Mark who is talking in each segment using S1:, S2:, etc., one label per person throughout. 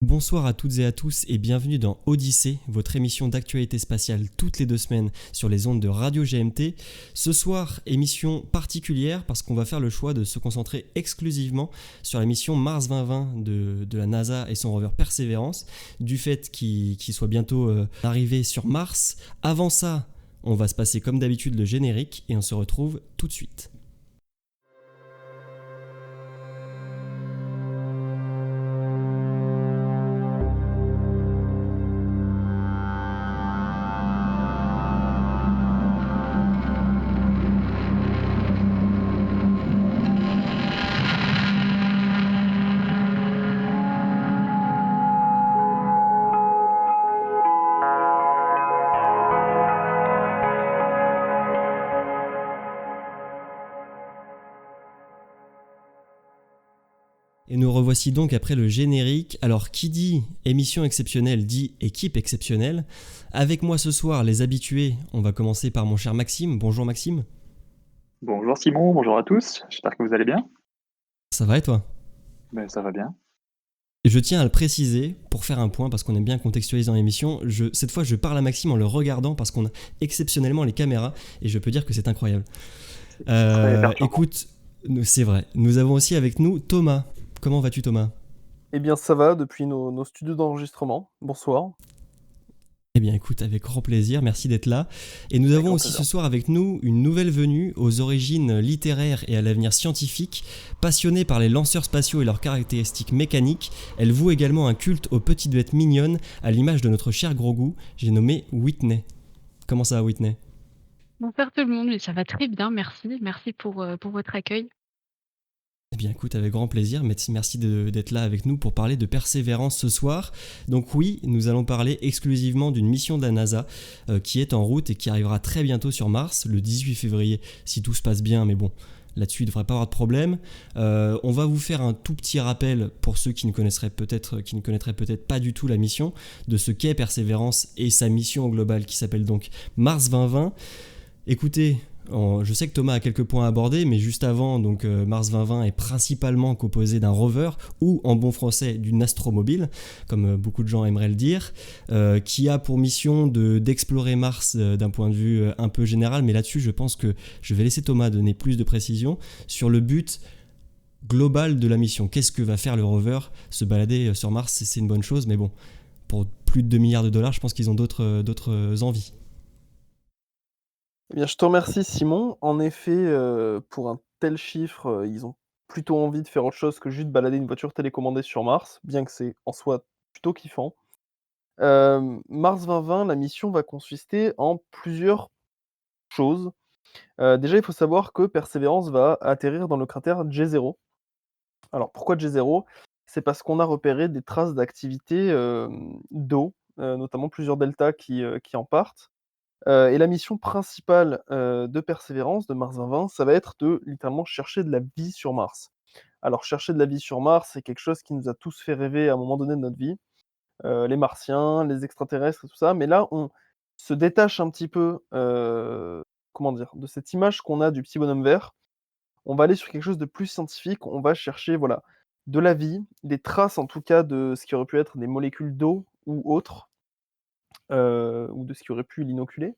S1: Bonsoir à toutes et à tous et bienvenue dans Odyssée, votre émission d'actualité spatiale toutes les 2 semaines sur les ondes de Radio GMT. Ce soir, émission particulière parce qu'on va faire le choix de se concentrer exclusivement sur la mission Mars 2020 de la NASA et son rover Perseverance, du fait qu'il soit bientôt arrivé sur Mars. Avant ça, on va se passer comme d'habitude le générique et on se retrouve tout de suite. Et nous revoici donc après le générique. Alors qui dit émission exceptionnelle dit équipe exceptionnelle. Avec moi ce soir les habitués, on va commencer par mon cher Maxime. Bonjour Maxime.
S2: Bonjour Simon, bonjour à tous, j'espère que vous allez bien.
S1: Ça va et toi?
S2: Ben, ça va bien.
S1: Et je tiens à le préciser pour faire un point parce qu'on aime bien contextualiser dans l'émission. Cette fois je parle à Maxime en le regardant parce qu'on a exceptionnellement les caméras et je peux dire que c'est incroyable.
S2: C'est très perturbant.
S1: Écoute, c'est vrai. Nous avons aussi avec nous Thomas. Comment vas-tu Thomas?
S3: Eh bien, ça va depuis nos studios d'enregistrement. Bonsoir.
S1: Eh bien écoute, avec grand plaisir, merci d'être là. Et nous
S3: Avec
S1: avons
S3: grand
S1: aussi
S3: plaisir.
S1: ce soir avec nous une nouvelle venue aux origines littéraires et à l'avenir scientifique. Passionnée par les lanceurs spatiaux et leurs caractéristiques mécaniques, elle voue également un culte aux petites bêtes mignonnes à l'image de notre cher Grogu, j'ai nommé Whitney. Comment ça va Whitney?
S4: Bonsoir tout le monde, mais ça va très bien, merci. Merci pour votre accueil.
S1: Eh bien écoute, avec grand plaisir, merci d'être là avec nous pour parler de Persévérance ce soir. Donc oui, nous allons parler exclusivement d'une mission de la NASA qui est en route et qui arrivera très bientôt sur Mars, le 18 février, si tout se passe bien, mais bon, là-dessus il ne devrait pas avoir de problème. On va vous faire un tout petit rappel pour ceux qui ne connaîtraient peut-être pas du tout la mission, de ce qu'est Persévérance et sa mission au global qui s'appelle donc Mars 2020. Écoutez, je sais que Thomas a quelques points à aborder, mais juste avant, donc Mars 2020 est principalement composé d'un rover ou, en bon français, d'une astromobile, comme beaucoup de gens aimeraient le dire, qui a pour mission d'explorer Mars d'un point de vue un peu général. Mais là-dessus, je pense que je vais laisser Thomas donner plus de précisions sur le but global de la mission. Qu'est-ce que va faire le rover? Se balader sur Mars, c'est une bonne chose, mais bon, pour plus de 2 milliards de dollars, je pense qu'ils ont d'autres envies.
S3: Eh bien, je te remercie, Simon. En effet, pour un tel chiffre, ils ont plutôt envie de faire autre chose que juste balader une voiture télécommandée sur Mars, bien que c'est en soi plutôt kiffant. Mars 2020, la mission va consister en plusieurs choses. Déjà, il faut savoir que Perseverance va atterrir dans le cratère J0. Alors pourquoi J0? C'est parce qu'on a repéré des traces d'activité, d'eau, notamment plusieurs deltas qui en partent. Et la mission principale, de Persévérance, de Mars 2020, ça va être de littéralement chercher de la vie sur Mars. Alors chercher de la vie sur Mars, c'est quelque chose qui nous a tous fait rêver à un moment donné de notre vie, les Martiens, les extraterrestres et tout ça, mais là, on se détache un petit peu, comment dire? De cette image qu'on a du petit bonhomme vert. On va aller sur quelque chose de plus scientifique, on va chercher, voilà, de la vie, des traces en tout cas de ce qui aurait pu être des molécules d'eau ou autres, ou de ce qui aurait pu l'inoculer.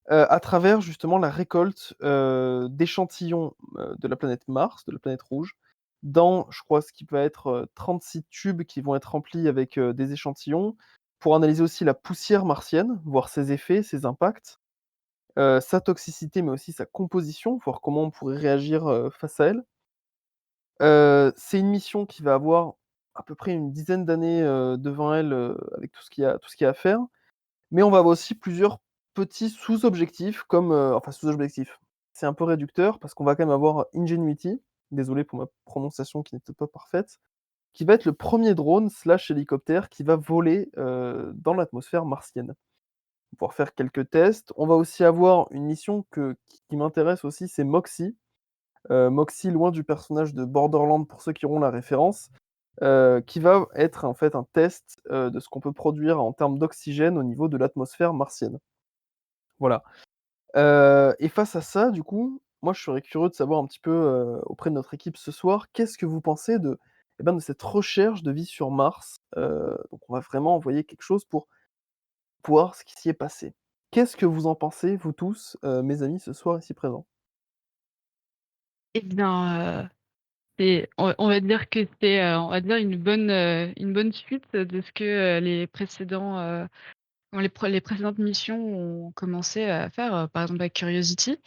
S3: À travers justement la récolte, d'échantillons, de la planète Mars, de la planète rouge, dans, je crois, ce qui peut être, 36 tubes qui vont être remplis avec, des échantillons, pour analyser aussi la poussière martienne, voir ses effets, ses impacts, sa toxicité, mais aussi sa composition, voir comment on pourrait réagir, face à elle. C'est une mission qui va avoir à peu près une dizaine d'années, devant elle, avec tout ce qu'il y a à faire. Mais on va avoir aussi plusieurs petits sous-objectifs comme, enfin sous-objectifs, c'est un peu réducteur parce qu'on va quand même avoir Ingenuity, désolé pour ma prononciation qui n'est peut-être pas parfaite, qui va être le premier drone slash hélicoptère qui va voler, dans l'atmosphère martienne. On va pouvoir faire quelques tests. On va aussi avoir une mission qui m'intéresse aussi, c'est Moxie. Moxie, loin du personnage de Borderlands pour ceux qui auront la référence, qui va être en fait un test, de ce qu'on peut produire en termes d'oxygène au niveau de l'atmosphère martienne. Voilà. Et face à ça, du coup, moi je serais curieux de savoir un petit peu, auprès de notre équipe ce soir, qu'est-ce que vous pensez de de cette recherche de vie sur Mars. Donc on va vraiment envoyer quelque chose pour voir ce qui s'y est passé. Qu'est-ce que vous en pensez, vous tous, mes amis, ce soir ici présents?
S4: Eh bien, c'est on va dire que c'est, on va dire une bonne suite de ce que, les précédentes missions ont commencé à faire, par exemple avec Curiosity.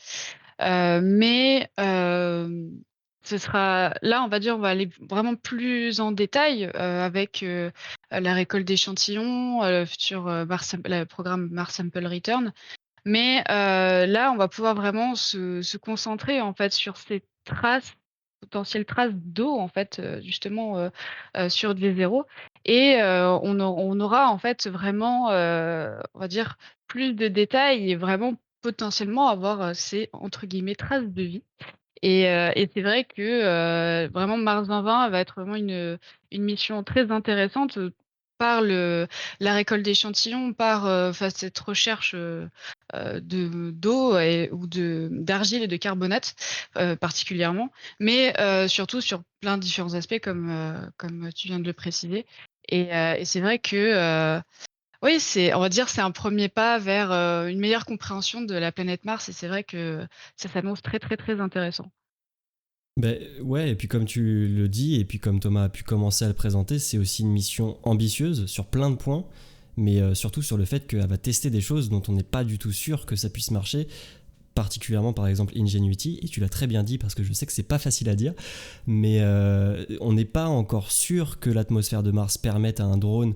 S4: Mais ce sera là, on va dire, on va aller vraiment plus en détail, avec, la récolte d'échantillons, le futur, le programme Mars Sample Return. Mais là, on va pouvoir vraiment se concentrer, en fait, sur ces potentielles traces d'eau, en fait, justement, sur des zéros. Et on aura, en fait, vraiment, on va dire, plus de détails et vraiment potentiellement avoir, ces, entre guillemets, «traces de vie». Et c'est vrai que, vraiment Mars 2020 va être vraiment une mission très intéressante, par la récolte d'échantillons, par, enfin cette recherche, d'eau ou d'argile et de carbonate, particulièrement. Mais, surtout sur plein de différents aspects comme tu viens de le préciser. Et c'est vrai que, oui, on va dire, c'est un premier pas vers, une meilleure compréhension de la planète Mars, et c'est vrai que ça s'annonce très, très, très intéressant.
S1: Ben ouais, et puis comme tu le dis, et puis comme Thomas a pu commencer à le présenter, c'est aussi une mission ambitieuse sur plein de points, mais surtout sur le fait qu'elle va tester des choses dont on n'est pas du tout sûr que ça puisse marcher, particulièrement par exemple Ingenuity, et tu l'as très bien dit parce que je sais que c'est pas facile à dire, mais on n'est pas encore sûr que l'atmosphère de Mars permette à un drone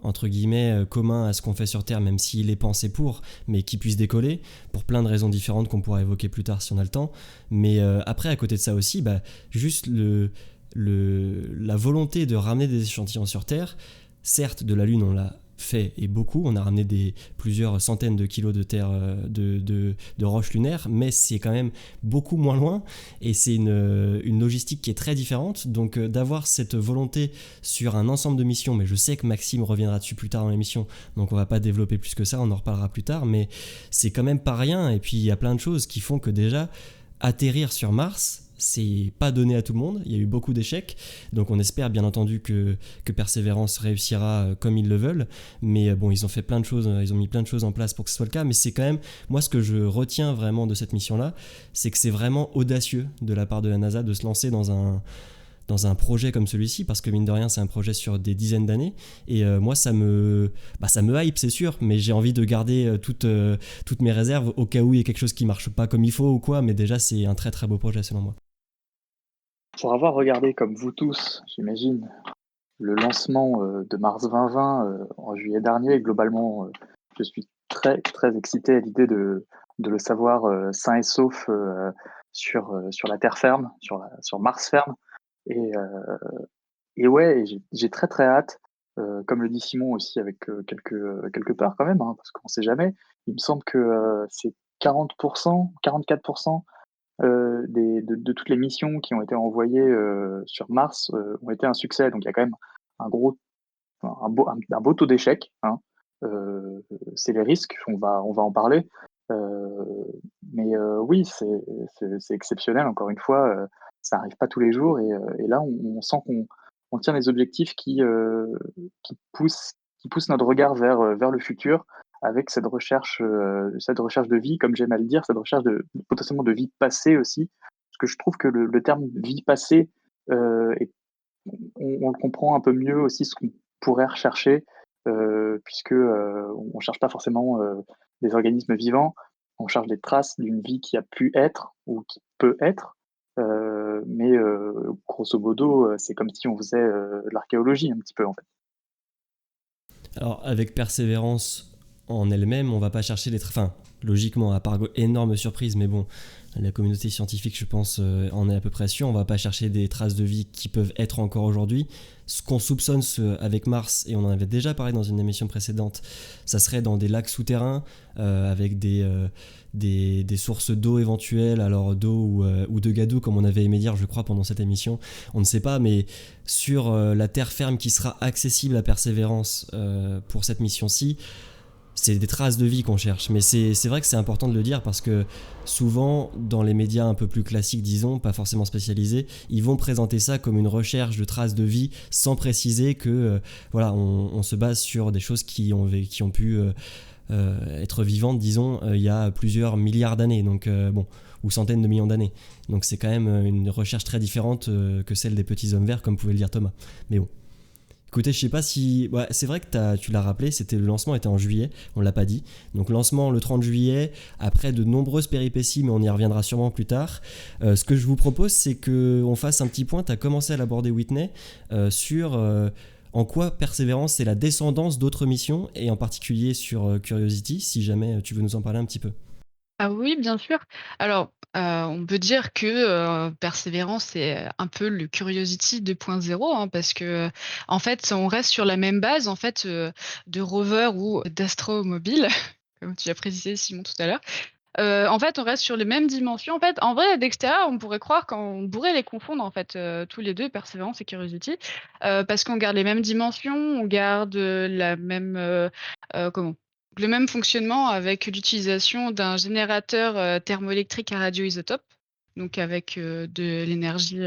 S1: entre guillemets commun à ce qu'on fait sur Terre, même s'il est pensé pour, mais qui puisse décoller, pour plein de raisons différentes qu'on pourra évoquer plus tard si on a le temps. Mais après, à côté de ça aussi, juste la volonté de ramener des échantillons sur Terre, certes de la Lune on l'a fait et beaucoup, on a ramené plusieurs centaines de kilos de terre, de roches lunaires, mais c'est quand même beaucoup moins loin et c'est une logistique qui est très différente. Donc d'avoir cette volonté sur un ensemble de missions, mais je sais que Maxime reviendra dessus plus tard dans l'émission, donc on va pas développer plus que ça, on en reparlera plus tard, mais c'est quand même pas rien. Et puis il y a plein de choses qui font que déjà atterrir sur Mars, c'est pas donné à tout le monde, il y a eu beaucoup d'échecs, donc on espère bien entendu que Persévérance réussira comme ils le veulent, mais bon, ils ont fait plein de choses, ils ont mis plein de choses en place pour que ce soit le cas, mais c'est quand même, moi ce que je retiens vraiment de cette mission-là, c'est que c'est vraiment audacieux de la part de la NASA de se lancer dans un projet comme celui-ci, parce que mine de rien c'est un projet sur des dizaines d'années, et moi ça me hype, c'est sûr, mais j'ai envie de garder toutes mes réserves au cas où il y a quelque chose qui marche pas comme il faut ou quoi, mais déjà c'est un très très beau projet selon moi.
S2: Pour avoir regardé, comme vous tous, j'imagine, le lancement de Mars 2020 en juillet dernier, globalement, je suis très, très excité à l'idée de le savoir sain et sauf sur la terre ferme, sur Mars ferme. Et, euh, et ouais, j'ai très, très hâte, comme le dit Simon aussi, avec quelques peurs quand même, hein, parce qu'on ne sait jamais. Il me semble que c'est 40%, 44% de toutes les missions qui ont été envoyées sur Mars ont été un succès. Donc il y a quand même un gros, un beau taux d'échec, hein. Euh, c'est les risques, on va en parler. Euh, mais oui, c'est exceptionnel, encore une fois. Ça n'arrive pas tous les jours. Et là, on sent qu'on tient des objectifs qui poussent notre regard vers le futur avec cette recherche de vie, comme j'aime à le dire, cette recherche potentiellement de vie passée aussi. Parce que je trouve que le terme vie passée, on le comprend un peu mieux aussi ce qu'on pourrait rechercher, puisque on cherche pas forcément des organismes vivants, on cherche des traces d'une vie qui a pu être ou qui peut être. Mais grosso modo, c'est comme si on faisait de l'archéologie un petit peu en fait.
S1: Alors avec Persévérance en elle-même, on va pas chercher enfin logiquement, à part énorme surprise, mais bon, la communauté scientifique, je pense, en est à peu près sûre, on va pas chercher des traces de vie qui peuvent être encore aujourd'hui. Ce qu'on soupçonne avec Mars, et on en avait déjà parlé dans une émission précédente, ça serait dans des lacs souterrains, avec des sources d'eau éventuelles, alors d'eau ou de gadou, comme on avait aimé dire, je crois, pendant cette émission. On ne sait pas, mais sur la terre ferme qui sera accessible à Persévérance pour cette mission-ci, c'est des traces de vie qu'on cherche. Mais c'est vrai que c'est important de le dire parce que souvent, dans les médias un peu plus classiques, disons, pas forcément spécialisés, ils vont présenter ça comme une recherche de traces de vie sans préciser que voilà, on se base sur des choses qui ont pu être vivantes, disons, il y a plusieurs milliards d'années. Donc, bon, ou centaines de millions d'années. Donc c'est quand même une recherche très différente que celle des petits hommes verts, comme pouvait le dire Thomas. Mais bon. Écoutez, je sais pas si... Ouais, c'est vrai que tu l'as rappelé, le lancement était en juillet, on l'a pas dit. Donc lancement le 30 juillet, après de nombreuses péripéties, mais on y reviendra sûrement plus tard. Ce que je vous propose, c'est qu'on fasse un petit point, tu as commencé à l'aborder Whitney, sur en quoi Persévérance c'est la descendance d'autres missions, et en particulier sur Curiosity, si jamais tu veux nous en parler un petit peu.
S4: Ah oui, bien sûr. Alors, on peut dire que, Persévérance, c'est un peu le Curiosity 2.0, hein, parce que, en fait, on reste sur la même base, en fait, de rover ou d'astromobile, comme tu as précisé, Simon, tout à l'heure. En fait, on reste sur les mêmes dimensions. En fait, en vrai, d'extérieur, on pourrait croire qu'on pourrait les confondre, en fait, tous les 2, Persévérance et Curiosity, parce qu'on garde les mêmes dimensions, on garde, la même, comment? Le même fonctionnement avec l'utilisation d'un générateur, thermoélectrique à radioisotope, donc avec, de l'énergie,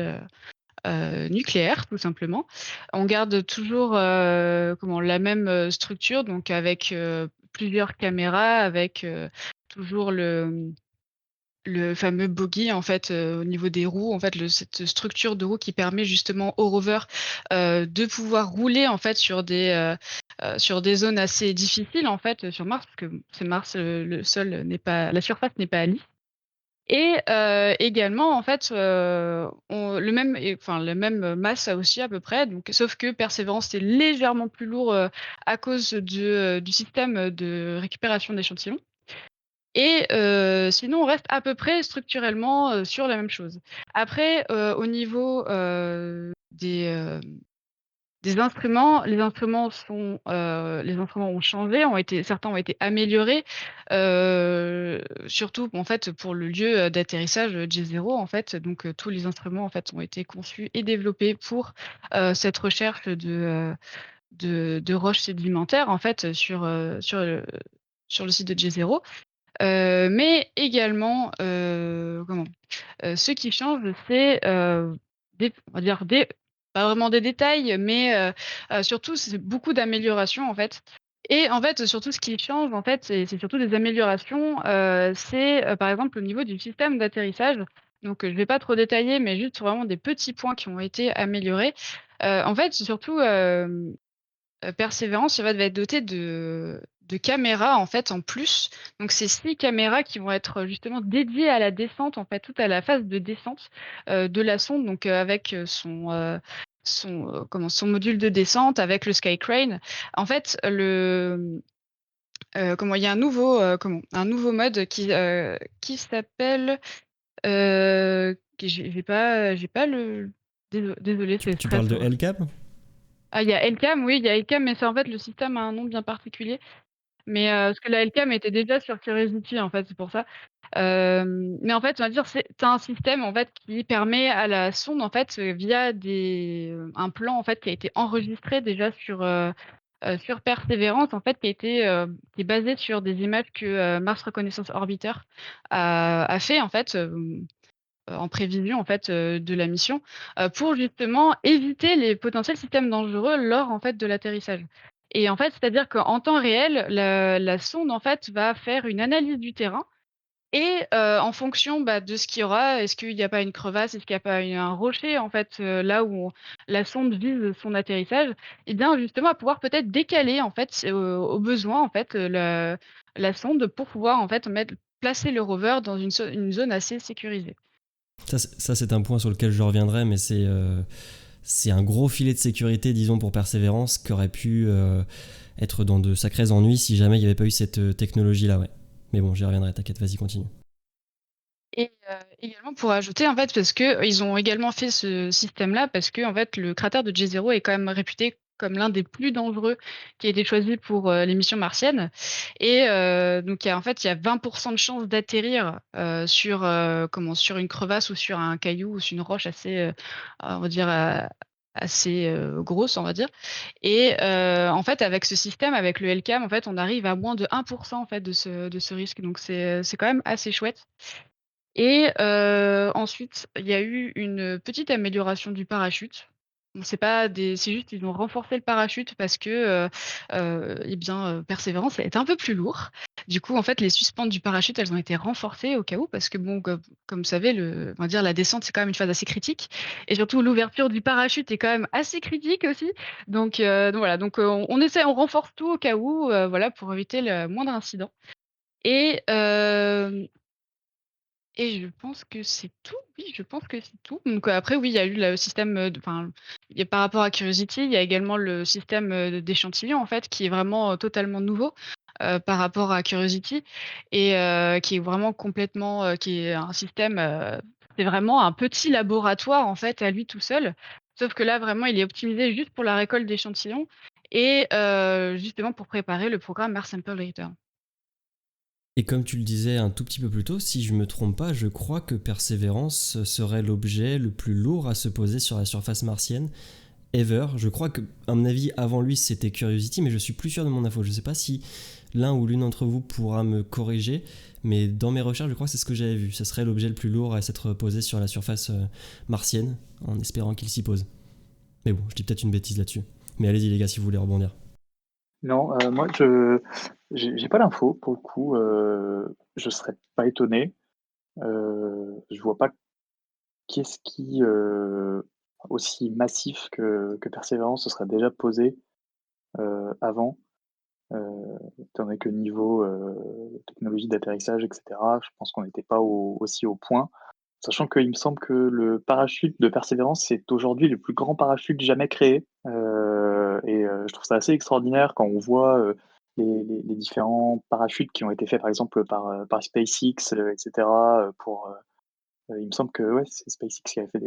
S4: nucléaire, tout simplement. On garde toujours, la même, structure, donc avec, plusieurs caméras, avec, toujours le fameux bogie, en fait, au niveau des roues, en fait, cette structure de roue qui permet justement au rover, de pouvoir rouler, en fait, sur des zones assez difficiles, en fait, sur Mars, parce que c'est Mars, le sol n'est pas la surface n'est pas lisse. Et également, en fait, on le même et enfin, la même masse aussi à peu près, donc sauf que Persévérance est légèrement plus lourd, à cause du système de récupération d'échantillons. Et sinon, on reste à peu près structurellement, sur la même chose. Après, au niveau, des instruments, les instruments ont changé, certains ont été améliorés, surtout en fait pour le lieu, d'atterrissage, J0 en fait. Donc, tous les instruments en fait ont été conçus et développés pour, cette recherche de roches sédimentaires en fait, sur le site de J0. Mais également, ce qui change, c'est, on va dire pas vraiment des détails, mais, surtout c'est beaucoup d'améliorations, en fait. Et en fait, surtout ce qui change, en fait, c'est surtout des améliorations, c'est, par exemple, au niveau du système d'atterrissage. Donc, je vais pas trop détailler, mais juste vraiment des petits points qui ont été améliorés. En fait, c'est surtout, Persévérance, va être doté de caméras, en fait, en plus. Donc c'est 6 caméras qui vont être, justement dédiées à la descente, en fait, toute à la phase de descente, de la sonde, donc avec, son module de descente, avec le Sky Crane. En fait, il y a un nouveau mode qui s'appelle, que j'ai pas le désolée,
S1: Tu,
S4: c'est
S1: tu
S4: très
S1: parles de
S4: sur
S1: LCAP?
S4: ah, il y a LCAM, oui, il y a LCAM, mais c'est en fait le système a un nom bien particulier. Mais, parce que la LCAM était déjà sur Curiosity, en fait, c'est pour ça. Mais en fait, on va dire, tu un système, en fait, qui permet à la sonde, en fait, via un plan, en fait, qui a été enregistré déjà sur Persévérance, en fait, qui est basé sur des images que, Mars Reconnaissance Orbiter a fait, en fait, en prévision, en fait, de la mission, pour justement éviter les potentiels systèmes dangereux lors, en fait, de l'atterrissage. Et en fait, c'est-à-dire qu'en temps réel, la sonde, en fait, va faire une analyse du terrain et en fonction, bah, de ce qu'il y aura, est-ce qu'il y a pas une crevasse, est-ce qu'il y a pas un rocher, en fait, là où la sonde vise son atterrissage, et bien, justement, à pouvoir peut-être décaler, en fait, au besoin, en fait, la sonde pour pouvoir, en fait, placer le rover dans une zone assez sécurisée.
S1: Ça, c'est un point sur lequel je reviendrai, mais c'est un gros filet de sécurité, disons, pour Persévérance, qui aurait pu être dans de sacrés ennuis si jamais il n'y avait pas eu cette technologie-là, ouais. Mais bon, j'y reviendrai, t'inquiète, vas-y, continue.
S4: Et également pour ajouter, en fait, parce que ils ont également fait ce système-là parce que en fait, le cratère de J0 est quand même réputé comme l'un des plus dangereux qui a été choisi pour, les missions martiennes. Et donc il y a 20 de chances d'atterrir, sur une crevasse ou sur un caillou ou sur une roche assez, on va dire, assez grosse, on va dire. Et en fait, avec ce système, avec le LCAM, en fait, on arrive à moins de 1% en fait de ce risque. Donc c'est quand même assez chouette. Et ensuite, il y a eu une petite amélioration du parachute. Bon, c'est juste qu'ils ont renforcé le parachute parce que, et bien, Persévérance est un peu plus lourd. Du coup, en fait, les suspentes du parachute, elles ont été renforcées au cas où parce que bon, comme vous savez, on va dire la descente, c'est quand même une phase assez critique et surtout l'ouverture du parachute est quand même assez critique aussi. Donc voilà, on renforce tout au cas où, voilà, pour éviter le moindre incident. Et je pense que c'est tout. Oui, je pense que c'est tout. Donc, après, oui, il y a eu le système, il y a par rapport à Curiosity, il y a également le système, d'échantillons, en fait, qui est vraiment, totalement nouveau, par rapport à Curiosity et qui est vraiment complètement, qui est un système, c'est vraiment un petit laboratoire, en fait, à lui tout seul. Sauf que là, vraiment, il est optimisé juste pour la récolte d'échantillons et justement pour préparer le programme Mars Sample Return.
S1: Et comme tu le disais un tout petit peu plus tôt, si je me trompe pas, je crois que Persévérance serait l'objet le plus lourd à se poser sur la surface martienne ever. Je crois que, à mon avis, avant lui, c'était Curiosity, mais je suis plus sûr de mon info. Je sais pas si l'un ou l'une d'entre vous pourra me corriger, mais dans mes recherches, je crois que c'est ce que j'avais vu. Ce serait l'objet le plus lourd à s'être posé sur la surface martienne, en espérant qu'il s'y pose. Mais bon, je dis peut-être une bêtise là-dessus. Mais allez-y les gars, si vous voulez rebondir.
S2: Non, moi, j'ai pas l'info pour le coup. Je serais pas étonné. Je vois pas qu'est-ce qui, aussi massif que Persévérance se serait déjà posé avant. Étant donné que niveau technologie d'atterrissage, etc., je pense qu'on n'était pas aussi au point. Sachant qu'il me semble que le parachute de Persévérance, c'est aujourd'hui le plus grand parachute jamais créé. Je trouve ça assez extraordinaire quand on voit les différents parachutes qui ont été faits, par exemple, par SpaceX, etc. Il me semble que ouais, c'est SpaceX qui avait fait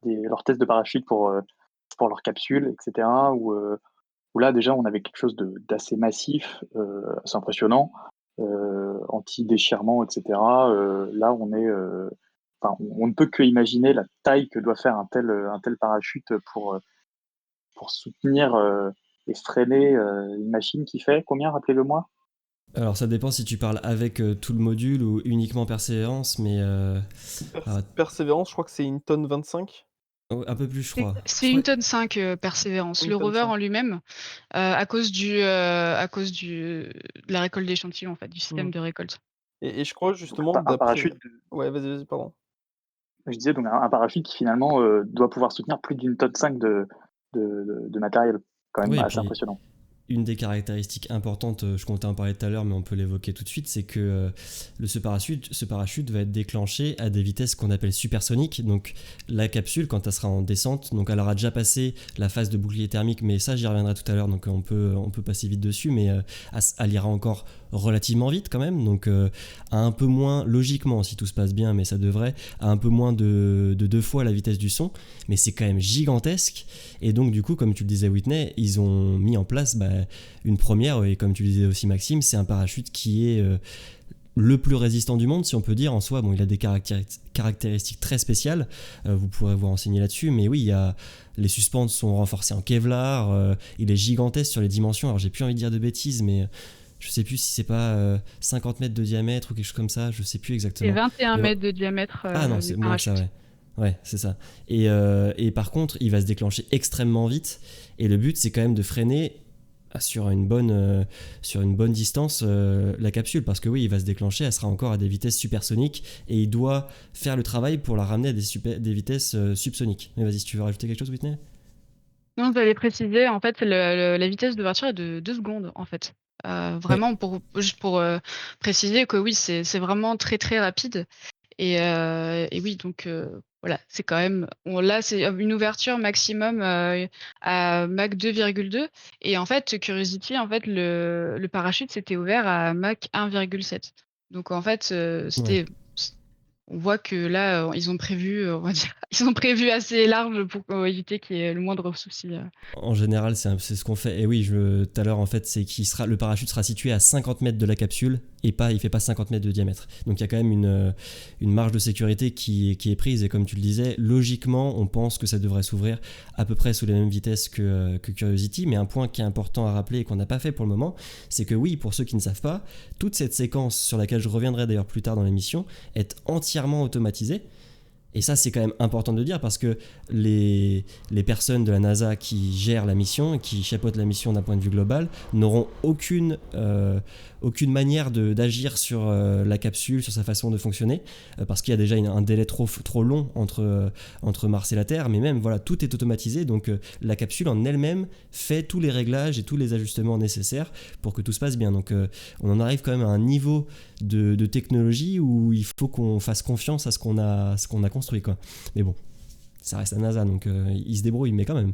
S2: leurs tests de parachute pour leurs capsules, etc. Où là, déjà, on avait quelque chose d'assez massif, assez impressionnant, anti-déchirement, etc. Là, on ne peut que imaginer la taille que doit faire un tel parachute pour soutenir et freiner une machine qui fait combien, rappelez-le-moi?
S1: Alors ça dépend si tu parles avec tout le module ou uniquement Persévérance, mais
S3: Persévérance, je crois que c'est une tonne 25.
S1: un peu plus je
S4: C'est
S1: crois.
S4: c'est 1 tonne 5, Persévérance.
S3: Une
S4: Le
S3: tonne
S4: rover
S3: 5.
S4: en lui-même, à cause de la récolte d'échantillons, en fait, du système
S3: Mmh.
S4: de récolte.
S3: Et je crois
S2: Donc
S3: justement
S2: un
S3: d'après
S2: parachute,
S3: ouais, vas-y, pardon.
S2: je disais, donc un parachute qui finalement doit pouvoir soutenir plus d'une tonne 5 de matériel. Quand même
S1: Oui, et
S2: assez
S1: puis
S2: impressionnant.
S1: une des caractéristiques importantes, je comptais en parler tout à l'heure, mais on peut l'évoquer tout de suite, c'est que ce parachute va être déclenché à des vitesses qu'on appelle supersoniques. Donc la capsule, quand elle sera en descente, donc elle aura déjà passé la phase de bouclier thermique, mais ça j'y reviendrai tout à l'heure, donc on peut passer vite dessus, mais elle ira encore relativement vite quand même, donc à un peu moins, logiquement si tout se passe bien, mais ça devrait, à un peu moins de 2 fois la vitesse du son, mais c'est quand même gigantesque. Et donc du coup, comme tu le disais Whitney, ils ont mis en place une première, et comme tu le disais aussi Maxime, c'est un parachute qui est le plus résistant du monde, si on peut dire. En soi, bon, il a des caractéristiques très spéciales, vous pourrez vous renseigner là-dessus, mais oui, les suspentes sont renforcées en Kevlar, il est gigantesque sur les dimensions, alors j'ai plus envie de dire de bêtises, mais je sais plus si c'est pas 50 mètres de diamètre ou quelque chose comme ça, je sais plus
S4: C'est
S1: exactement.
S4: 21
S1: Mais
S4: mètres de diamètre,
S1: ah non,
S4: du
S1: c'est moins que ça,
S4: parachute.
S1: ouais. Ouais, c'est ça. Et par contre, il va se déclencher extrêmement vite. Et le but, c'est quand même de freiner sur une bonne distance la capsule. Parce que oui, il va se déclencher, elle sera encore à des vitesses supersoniques. Et il doit faire le travail pour la ramener à des vitesses subsoniques. Mais vas-y, si tu veux rajouter quelque chose, Whitney?
S4: Non, j'allais préciser, en fait, la vitesse d'ouverture est de 2 secondes, en fait.
S1: Ouais,
S4: Vraiment juste pour, préciser que oui, c'est vraiment très, très rapide et oui, donc voilà, c'est quand même là, c'est une ouverture maximum, à Mach 2,2 et en fait, Curiosity, en fait, le parachute s'était ouvert à Mach 1,7. Donc en fait,
S1: ouais.
S4: on voit que là, ils ont prévu, on va dire, ils ont prévu assez large pour, éviter qu'il y ait le moindre souci.
S1: En général, c'est ce qu'on fait. Et oui, tout à l'heure, en fait, c'est le parachute sera situé à 50 mètres de la capsule. et il fait pas 50 mètres de diamètre. Donc il y a quand même une marge de sécurité qui est prise, et comme tu le disais, logiquement on pense que ça devrait s'ouvrir à peu près sous les mêmes vitesses que Curiosity, mais un point qui est important à rappeler et qu'on n'a pas fait pour le moment, c'est que oui, pour ceux qui ne savent pas, toute cette séquence, sur laquelle je reviendrai d'ailleurs plus tard dans l'émission, est entièrement automatisée. Et ça, c'est quand même important de le dire, parce que les personnes de la NASA qui gèrent la mission, qui chapeautent la mission d'un point de vue global, n'auront aucune manière d'agir sur la capsule, sur sa façon de fonctionner, parce qu'il y a déjà un délai trop long entre Mars et la Terre, mais même, voilà, tout est automatisé, donc la capsule en elle-même fait tous les réglages et tous les ajustements nécessaires pour que tout se passe bien. Donc on en arrive quand même à un niveau de technologie où il faut qu'on fasse confiance à ce qu'on a construit, quoi. Mais bon, ça reste la NASA, donc ils se débrouillent, mais quand même.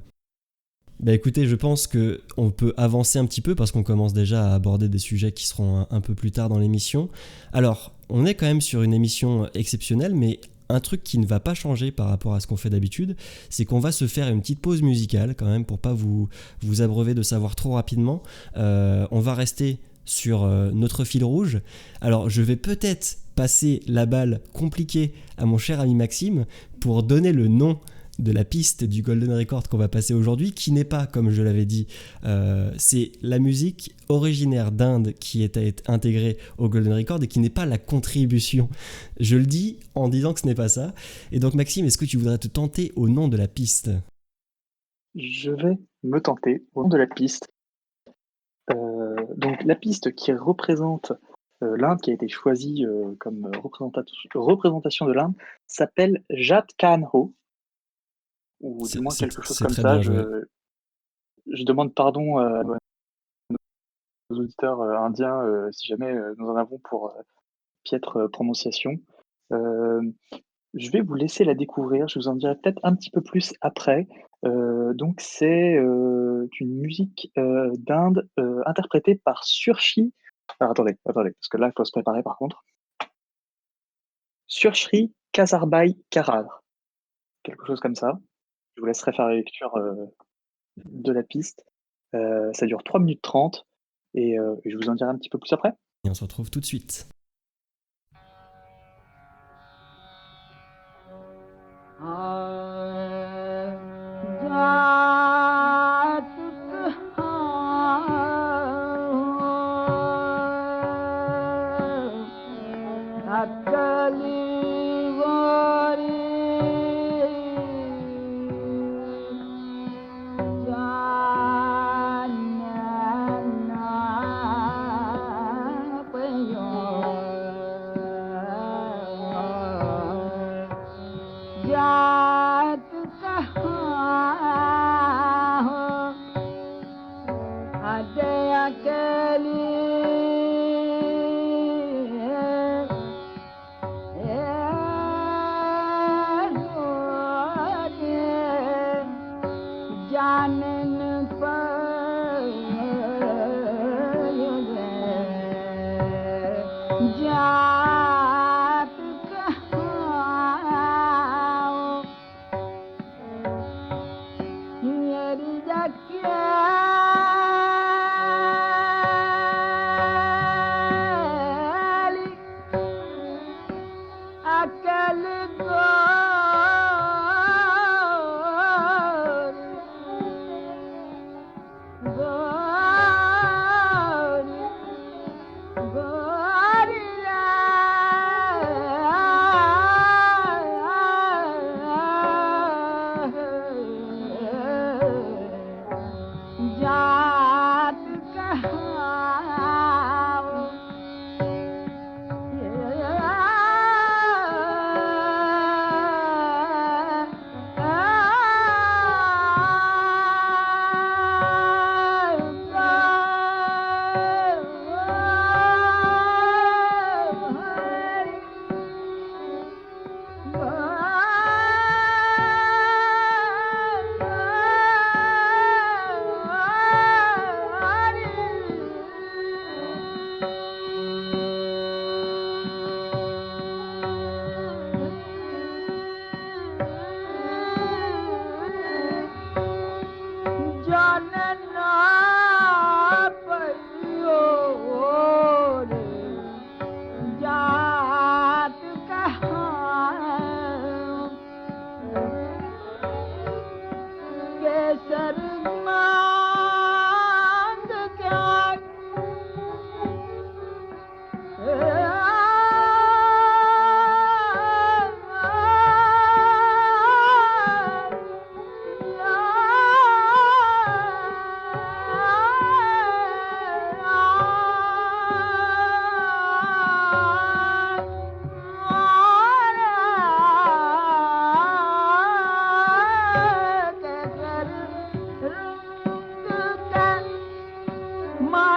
S1: Bah écoutez, je pense qu'on peut avancer un petit peu, parce qu'on commence déjà à aborder des sujets qui seront un peu plus tard dans l'émission. Alors, on est quand même sur une émission exceptionnelle, mais un truc qui ne va pas changer par rapport à ce qu'on fait d'habitude, c'est qu'on va se faire une petite pause musicale quand même, pour pas vous abreuver de savoir trop rapidement. On va rester sur notre fil rouge. Alors je vais peut-être passer la balle compliquée à mon cher ami Maxime pour donner le nom de la piste du Golden Record qu'on va passer aujourd'hui, qui n'est pas, comme je l'avais dit, c'est la musique originaire d'Inde qui est intégrée au Golden Record et qui n'est pas la contribution. Je le dis en disant que ce n'est pas ça. Et donc Maxime, est-ce que tu voudrais te tenter au nom de la piste ?
S2: Je vais me tenter au nom de la piste. Donc la piste qui représente l'Inde, qui a été choisie comme représentation de l'Inde, s'appelle Jat Khan Ho, ou du moins quelque chose comme ça. Je demande pardon à nos auditeurs indiens si jamais nous en avons pour piètre prononciation. Je vais vous laisser la découvrir, je vous en dirai peut-être un petit peu plus après. Donc c'est une musique d'Inde interprétée par Surshri. Alors attendez, parce que là il faut se préparer par contre. Surshri Kasarbai Karar, quelque chose comme ça. Je vous laisserai faire la lecture de la piste. Ça dure 3 minutes 30 et je vous en dirai un petit peu plus après.
S1: Et on se retrouve tout de suite.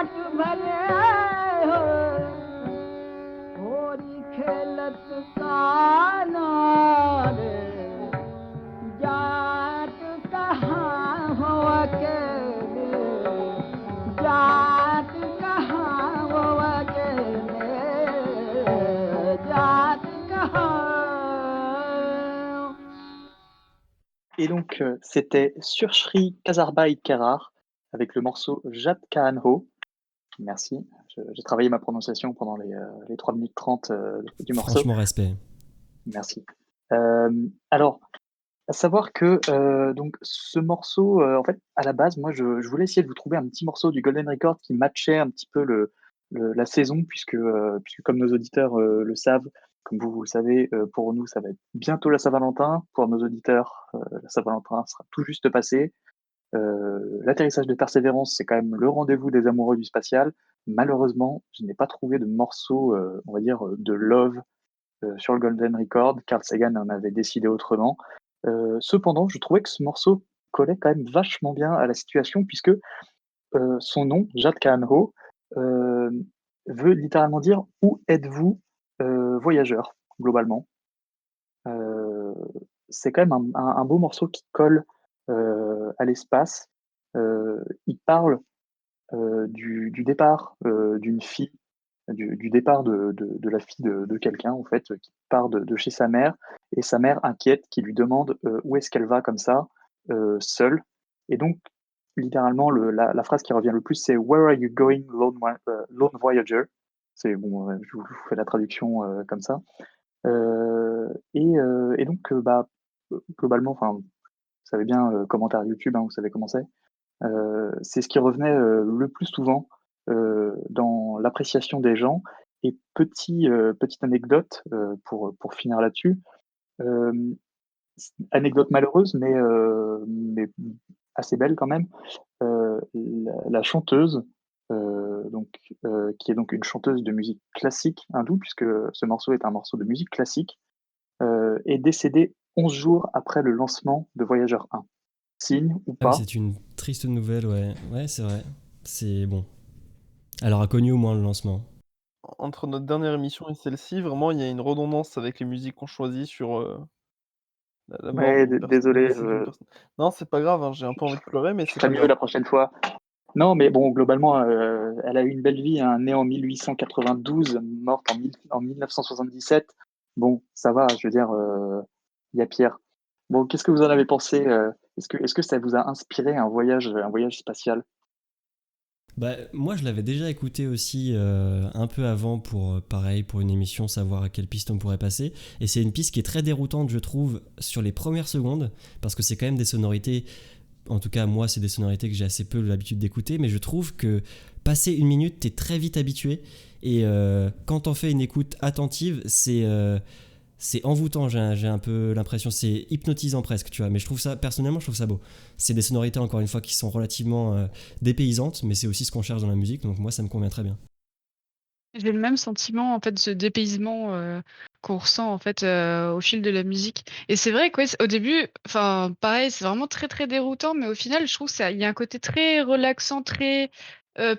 S5: Jat भले हो होरी खेलत काना रे जाट कहाँ हो अकेले जाट कहाँ हो अकेले जाट कहाँ
S2: Et donc, c'était Surshri Kazarbai Kerar avec le morceau Jat Kahan Ho. Merci. J'ai travaillé ma prononciation pendant les 3 minutes 30 du morceau.
S1: Franchement, respect.
S2: Merci. Alors, à savoir que donc ce morceau, en fait, à la base, moi, je voulais essayer de vous trouver un petit morceau du Golden Record qui matchait un petit peu la saison, puisque comme nos auditeurs le savent, comme vous le savez, pour nous, ça va être bientôt la Saint-Valentin. Pour nos auditeurs, la Saint-Valentin sera tout juste passé. L'atterrissage de Persévérance, c'est quand même le rendez-vous des amoureux du spatial. Malheureusement, je n'ai pas trouvé de morceau, on va dire, de love sur le Golden Record. Carl Sagan en avait décidé autrement. Cependant, je trouvais que ce morceau collait quand même vachement bien à la situation, puisque son nom, Jad Kahan-ho, veut littéralement dire où êtes-vous, voyageur, globalement. C'est quand même un beau morceau qui colle à l'espace. Il parle du départ d'une fille, du départ de la fille de quelqu'un, en fait, qui part de chez sa mère, et sa mère inquiète qui lui demande où est-ce qu'elle va comme ça, seule. Et donc, littéralement, la phrase qui revient le plus, c'est Where are you going, lone voyager? C'est bon, je vous fais la traduction comme ça. Et donc, bah, globalement, enfin, vous savez bien, commentaire YouTube, hein, vous savez comment c'est. C'est ce qui revenait le plus souvent dans l'appréciation des gens. Et petite anecdote pour finir là-dessus. Euh, Anecdote malheureuse, mais assez belle quand même. La chanteuse, donc, qui est donc une chanteuse de musique classique hindoue, puisque ce morceau est un morceau de musique classique, est décédée 11 jours après le lancement de Voyager 1. Signe ou
S1: Ah oui,
S2: pas.
S1: c'est une triste nouvelle, ouais. Ouais, c'est vrai. C'est bon. Elle aura connu au moins le lancement.
S3: Entre notre dernière émission et celle-ci, vraiment, il y a une redondance avec les musiques qu'on choisit sur, la mort
S2: Ouais,
S3: d'une personne, le
S2: désolé,
S3: décès d'une personne. Non, c'est pas grave, hein, j'ai un peu envie de pleurer, mais
S2: je
S3: c'est
S2: ferai
S3: pas
S2: mieux
S3: grave.
S2: la prochaine fois. Non, mais bon, globalement, elle a eu une belle vie, hein, née en 1892, morte en 1977. Bon, ça va, je veux dire, il y a pire. Bon, qu'est-ce que vous en avez pensé est-ce que ça vous a inspiré un voyage spatial?
S1: Bah, moi, je l'avais déjà écouté aussi un peu avant pour, pareil, pour une émission, savoir à quelle piste on pourrait passer. Et c'est une piste qui est très déroutante, je trouve, sur les premières secondes, parce que c'est quand même des sonorités, en tout cas, moi, c'est des sonorités que j'ai assez peu l'habitude d'écouter, mais je trouve que passer une minute, t'es très vite habitué. Et quand t'en fais une écoute attentive, c'est envoûtant, j'ai un peu l'impression, c'est hypnotisant presque, tu vois, mais je trouve ça, personnellement, je trouve ça beau. C'est des sonorités, encore une fois, qui sont relativement dépaysantes, mais c'est aussi ce qu'on cherche dans la musique, donc moi, ça me convient très bien.
S4: J'ai le même sentiment, en fait, ce dépaysement, qu'on ressent, en fait, au fil de la musique et c'est vrai que, ouais, au début, enfin, pareil, c'est vraiment très, très déroutant, mais au final, je trouve ça il y a un côté très relaxant, très,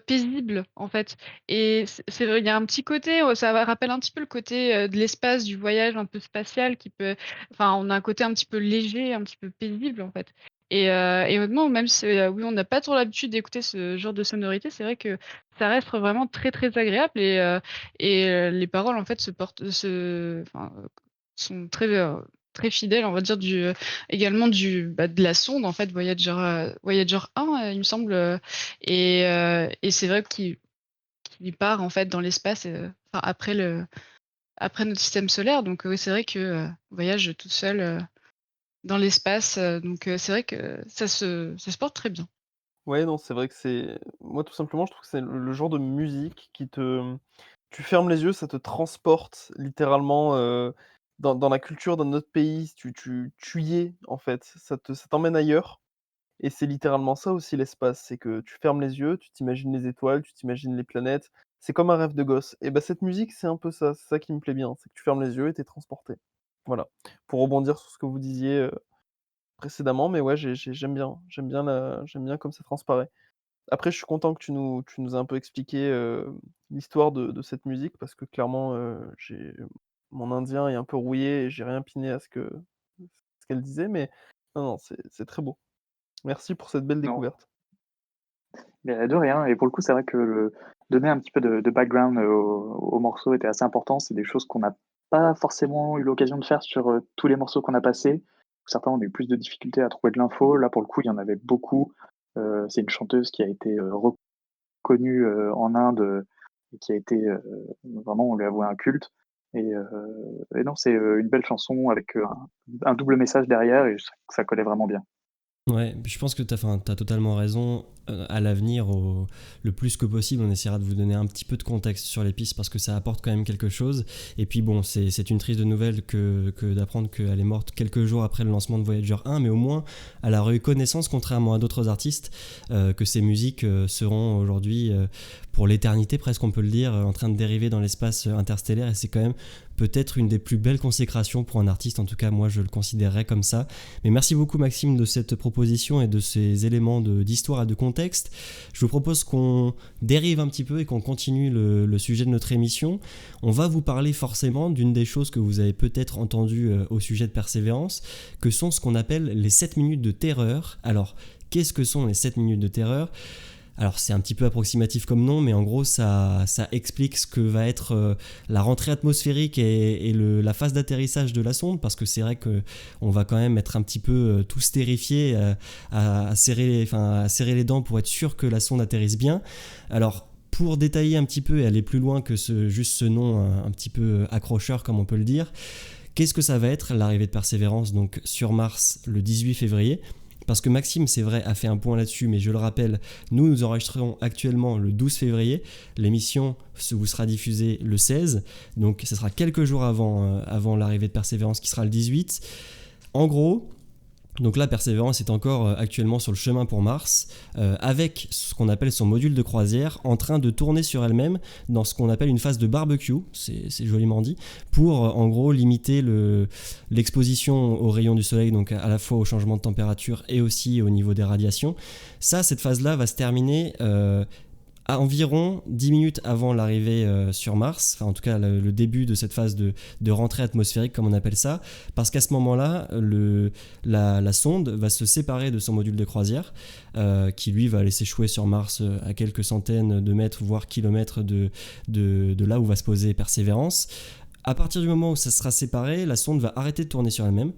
S4: paisible, en fait et c'est vrai, il y a un petit côté, ça rappelle un petit peu le côté, de l'espace, du voyage un peu spatial qui peut enfin, on a un côté un petit peu léger, un petit peu paisible, en fait et honnêtement, même si, oui, on n'a pas trop l'habitude d'écouter ce genre de sonorité, c'est vrai que ça reste vraiment très, très agréable les paroles en fait enfin, sont très, très fidèles, on va dire également de la sonde en fait Voyager 1, il me semble, et c'est vrai qu'il part en fait dans l'espace, enfin après notre système solaire donc oui, c'est vrai que, voyage toute seule, dans l'espace, donc c'est vrai que ça se porte très bien.
S3: Ouais, non, c'est vrai que c'est moi, tout simplement, je trouve que c'est le genre de musique qui te tu fermes les yeux, ça te transporte littéralement, dans la culture d'un autre pays. Tu y es, en fait. Ça t'emmène ailleurs et c'est littéralement ça aussi l'espace. C'est que tu fermes les yeux, tu t'imagines les étoiles, tu t'imagines les planètes. C'est comme un rêve de gosse et bah, cette musique, c'est un peu ça. C'est ça qui me plaît bien, c'est que tu fermes les yeux et tu es transporté. Voilà. Pour rebondir sur ce que vous disiez, précédemment, mais ouais, j'aime bien comme ça transparaît. Après, je suis content que tu nous aies un peu expliqué, l'histoire de cette musique parce que clairement, mon indien est un peu rouillé et j'ai rien piné à ce qu'elle disait, mais non, c'est très beau. Merci pour cette belle
S2: Non,
S3: découverte.
S2: mais de rien. Et pour le coup, c'est vrai que donner un petit peu de background au morceau était assez important. C'est des choses qu'on n'a pas forcément eu l'occasion de faire sur tous les morceaux qu'on a passés. Certains ont eu plus de difficultés à trouver de l'info. Là, pour le coup, il y en avait beaucoup. C'est une chanteuse qui a été reconnue en Inde et qui a été vraiment, on lui a voué un culte. Et non, c'est une belle chanson avec un double message derrière et ça collait vraiment bien.
S1: Ouais, je pense que tu as totalement raison. À l'avenir, le plus que possible, on essaiera de vous donner un petit peu de contexte sur les pistes parce que ça apporte quand même quelque chose. Et puis bon, c'est une triste nouvelle que d'apprendre qu'elle est morte quelques jours après le lancement de Voyager 1, mais au moins elle a eu connaissance, contrairement à d'autres artistes, que ces musiques seront aujourd'hui, pour l'éternité presque on peut le dire, en train de dériver dans l'espace interstellaire. Et c'est quand même peut-être une des plus belles consécrations pour un artiste, en tout cas moi je le considérerais comme ça. Mais merci beaucoup Maxime de cette proposition et de ces éléments d'histoire et de contexte. Je vous propose qu'on dérive un petit peu et qu'on continue le sujet de notre émission. On va vous parler forcément d'une des choses que vous avez peut-être entendues au sujet de Persévérance, que sont ce qu'on appelle les 7 minutes de terreur. Alors, qu'est-ce que sont les 7 minutes de terreur ? Alors c'est un petit peu approximatif comme nom, mais en gros ça explique ce que va être la rentrée atmosphérique et la phase d'atterrissage de la sonde, parce que c'est vrai qu'on va quand même être un petit peu tous terrifiés à serrer les dents pour être sûr que la sonde atterrisse bien. Alors pour détailler un petit peu et aller plus loin que juste ce nom un petit peu accrocheur comme on peut le dire, qu'est-ce que ça va être l'arrivée de Persévérance donc sur Mars le 18 février ? Parce que Maxime, c'est vrai, a fait un point là-dessus, mais je le rappelle, nous enregistrons actuellement le 12 février. L'émission vous sera diffusée le 16, donc ce sera quelques jours avant l'arrivée de Persévérance qui sera le 18. En gros, donc là, Persévérance est encore actuellement sur le chemin pour Mars, avec ce qu'on appelle son module de croisière, en train de tourner sur elle-même dans ce qu'on appelle une phase de barbecue, c'est joliment dit, pour en gros limiter l'exposition aux rayons du soleil, donc à la fois au changement de température et aussi au niveau des radiations. Cette phase-là va se terminer à environ 10 minutes avant l'arrivée sur Mars, enfin en tout cas le début de cette phase de rentrée atmosphérique comme on appelle ça, parce qu'à ce moment-là, la sonde va se séparer de son module de croisière, qui lui va aller s'échouer sur Mars à quelques centaines de mètres, voire kilomètres de là où va se poser Persévérance. À partir du moment où ça sera séparé, la sonde va arrêter de tourner sur elle-même,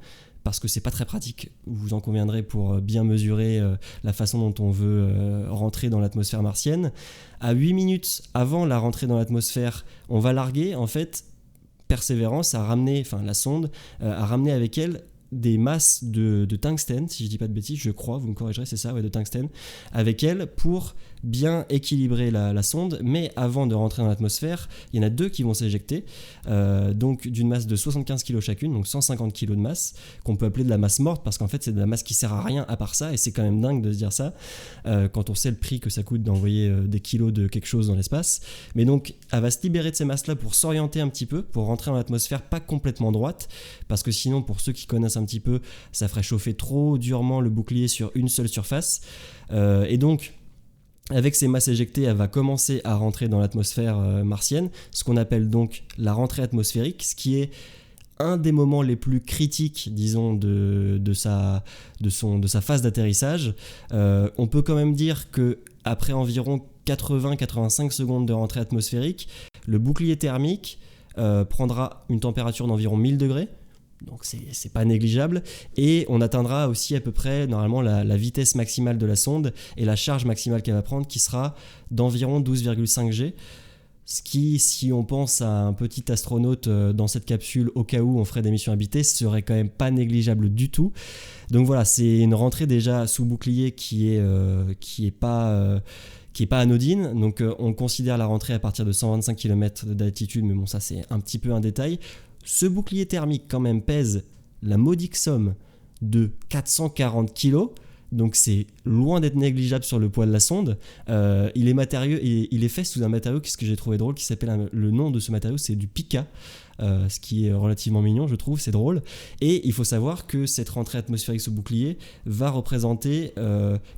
S1: parce que c'est pas très pratique, vous en conviendrez, pour bien mesurer la façon dont on veut rentrer dans l'atmosphère martienne. À 8 minutes avant la rentrée dans l'atmosphère, on va larguer, en fait, Persévérance la sonde a ramené avec elle des masses de tungstène, si je dis pas de bêtises, je crois, vous me corrigerez, c'est ça, ouais, de tungstène, avec elle pour bien équilibrer la sonde, mais avant de rentrer dans l'atmosphère, il y en a 2 qui vont s'éjecter, donc d'une masse de 75 kg chacune, donc 150 kg de masse, qu'on peut appeler de la masse morte, parce qu'en fait c'est de la masse qui sert à rien à part ça, et c'est quand même dingue de se dire ça, quand on sait le prix que ça coûte d'envoyer des kilos de quelque chose dans l'espace. Mais donc elle va se libérer de ces masses-là pour s'orienter un petit peu, pour rentrer dans l'atmosphère pas complètement droite, parce que sinon, pour ceux qui connaissent un petit peu, ça ferait chauffer trop durement le bouclier sur une seule surface, et donc avec ces masses éjectées, elle va commencer à rentrer dans l'atmosphère martienne, ce qu'on appelle donc la rentrée atmosphérique, ce qui est un des moments les plus critiques, disons, de sa phase d'atterrissage. On peut quand même dire qu'après environ 80-85 secondes de rentrée atmosphérique, le bouclier thermique prendra une température d'environ 1000 degrés, donc c'est pas négligeable, et on atteindra aussi à peu près normalement la vitesse maximale de la sonde et la charge maximale qu'elle va prendre, qui sera d'environ 12,5 G, ce qui, si on pense à un petit astronaute dans cette capsule au cas où on ferait des missions habitées, serait quand même pas négligeable du tout. Donc voilà, c'est une rentrée déjà sous bouclier qui est pas anodine. Donc on considère la rentrée à partir de 125 km d'altitude, mais bon, ça c'est un petit peu un détail. Ce bouclier thermique quand même pèse la modique somme de 440 kg, donc c'est loin d'être négligeable sur le poids de la sonde. Il est fait sous un matériau, ce que j'ai trouvé drôle, qui s'appelle, le nom de ce matériau c'est du pica. ce qui est relativement mignon, je trouve, c'est drôle. Et il faut savoir que cette rentrée atmosphérique sous bouclier va représenter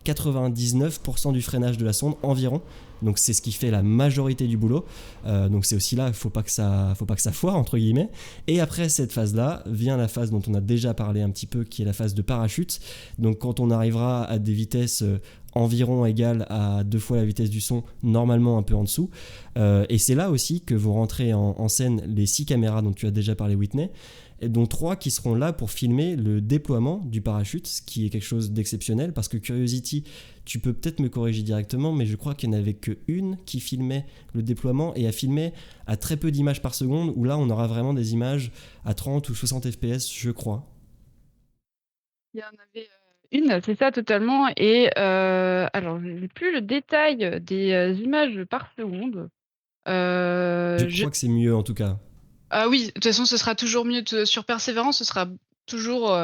S1: 99% du freinage de la sonde environ. Donc c'est ce qui fait la majorité du boulot. Donc c'est aussi là, faut pas que ça foire entre guillemets. Et après cette phase-là vient la phase dont on a déjà parlé un petit peu, qui est la phase de parachute. Donc quand on arrivera à des vitesses environ égales à 2 fois la vitesse du son, normalement un peu en dessous. Et c'est là aussi que vont rentrer en scène les 6 caméras dont tu as déjà parlé, Whitney, et dont 3 qui seront là pour filmer le déploiement du parachute, ce qui est quelque chose d'exceptionnel, parce que Curiosity, tu peux peut-être me corriger directement, mais je crois qu'il n'y en avait qu'une qui filmait le déploiement et a filmé à très peu d'images par seconde, où là on aura vraiment des images à 30 ou 60 fps, je crois.
S4: Il y en avait une, c'est ça totalement. Et alors, je n'ai plus le détail des images par seconde.
S1: Je crois que c'est mieux en tout cas.
S4: Ah oui, de toute façon, ce sera toujours mieux sur Persévérance, ce sera toujours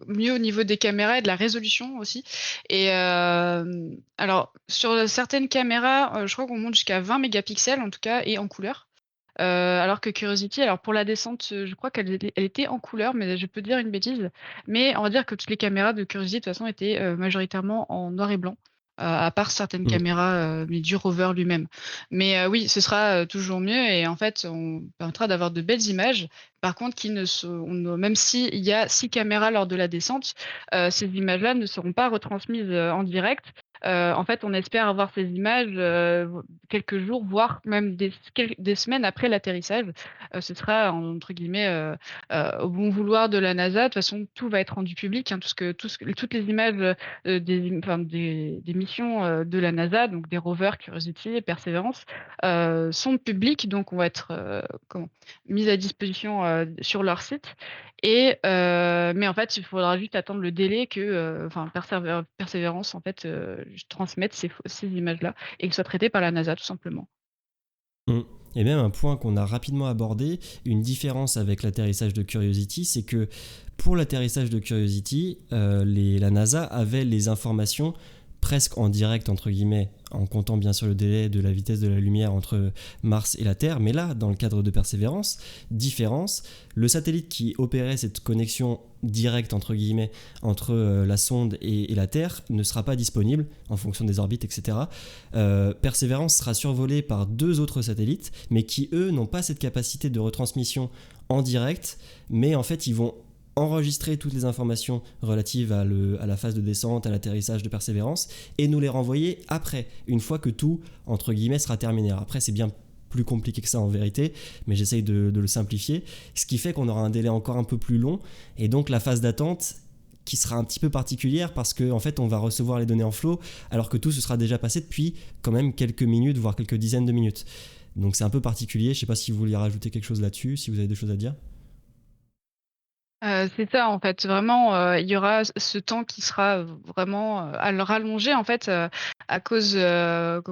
S4: mieux au niveau des caméras et de la résolution aussi. Et alors, sur certaines caméras, je crois qu'on monte jusqu'à 20 mégapixels en tout cas, et en couleur. Alors que Curiosity, alors pour la descente, je crois elle était en couleur, mais je peux dire une bêtise. Mais on va dire que toutes les caméras de Curiosity, de toute façon, étaient majoritairement en noir et blanc, à part certaines caméras mais du rover lui-même. Mais oui, ce sera toujours mieux, et en fait, on permettra d'avoir de belles images. Par contre, même s'il y a 6 caméras lors de la descente, ces images-là ne seront pas retransmises en direct. En fait, on espère avoir ces images quelques jours, voire même des semaines après l'atterrissage. Ce sera entre guillemets au bon vouloir de la NASA. De toute façon, tout va être rendu public, hein, toutes les images des missions de la NASA, donc des rovers Curiosity et Perseverance, sont publiques, donc on va être mises à disposition sur leur site. Mais en fait, il faudra juste attendre le délai que Persévérance en fait transmette ces images-là et qu'elles soient traitées par la NASA tout simplement.
S1: Et même un point qu'on a rapidement abordé, une différence avec l'atterrissage de Curiosity, c'est que pour l'atterrissage de Curiosity, la NASA avait les informations presque en direct, entre guillemets, en comptant bien sûr le délai de la vitesse de la lumière entre Mars et la Terre. Mais là, dans le cadre de Persévérance, différence, le satellite qui opérait cette connexion directe, entre guillemets, entre la sonde et la Terre ne sera pas disponible en fonction des orbites, etc. Persévérance sera survolé par 2 autres satellites, mais qui, eux, n'ont pas cette capacité de retransmission en direct, mais en fait, ils vont enregistrer toutes les informations relatives à la phase de descente, à l'atterrissage de Persévérance, et nous les renvoyer après, une fois que tout, entre guillemets, sera terminé. Alors après, c'est bien plus compliqué que ça en vérité, mais j'essaye de le simplifier, ce qui fait qu'on aura un délai encore un peu plus long, et donc la phase d'attente qui sera un petit peu particulière, parce qu'en fait, on va recevoir les données en flow, alors que tout se sera déjà passé depuis quand même quelques minutes, voire quelques dizaines de minutes. Donc c'est un peu particulier. Je sais pas si vous vouliez rajouter quelque chose là-dessus, si vous avez des choses à dire.
S4: C'est ça en fait, vraiment, il y aura ce temps qui sera vraiment à le rallonger en fait, à cause en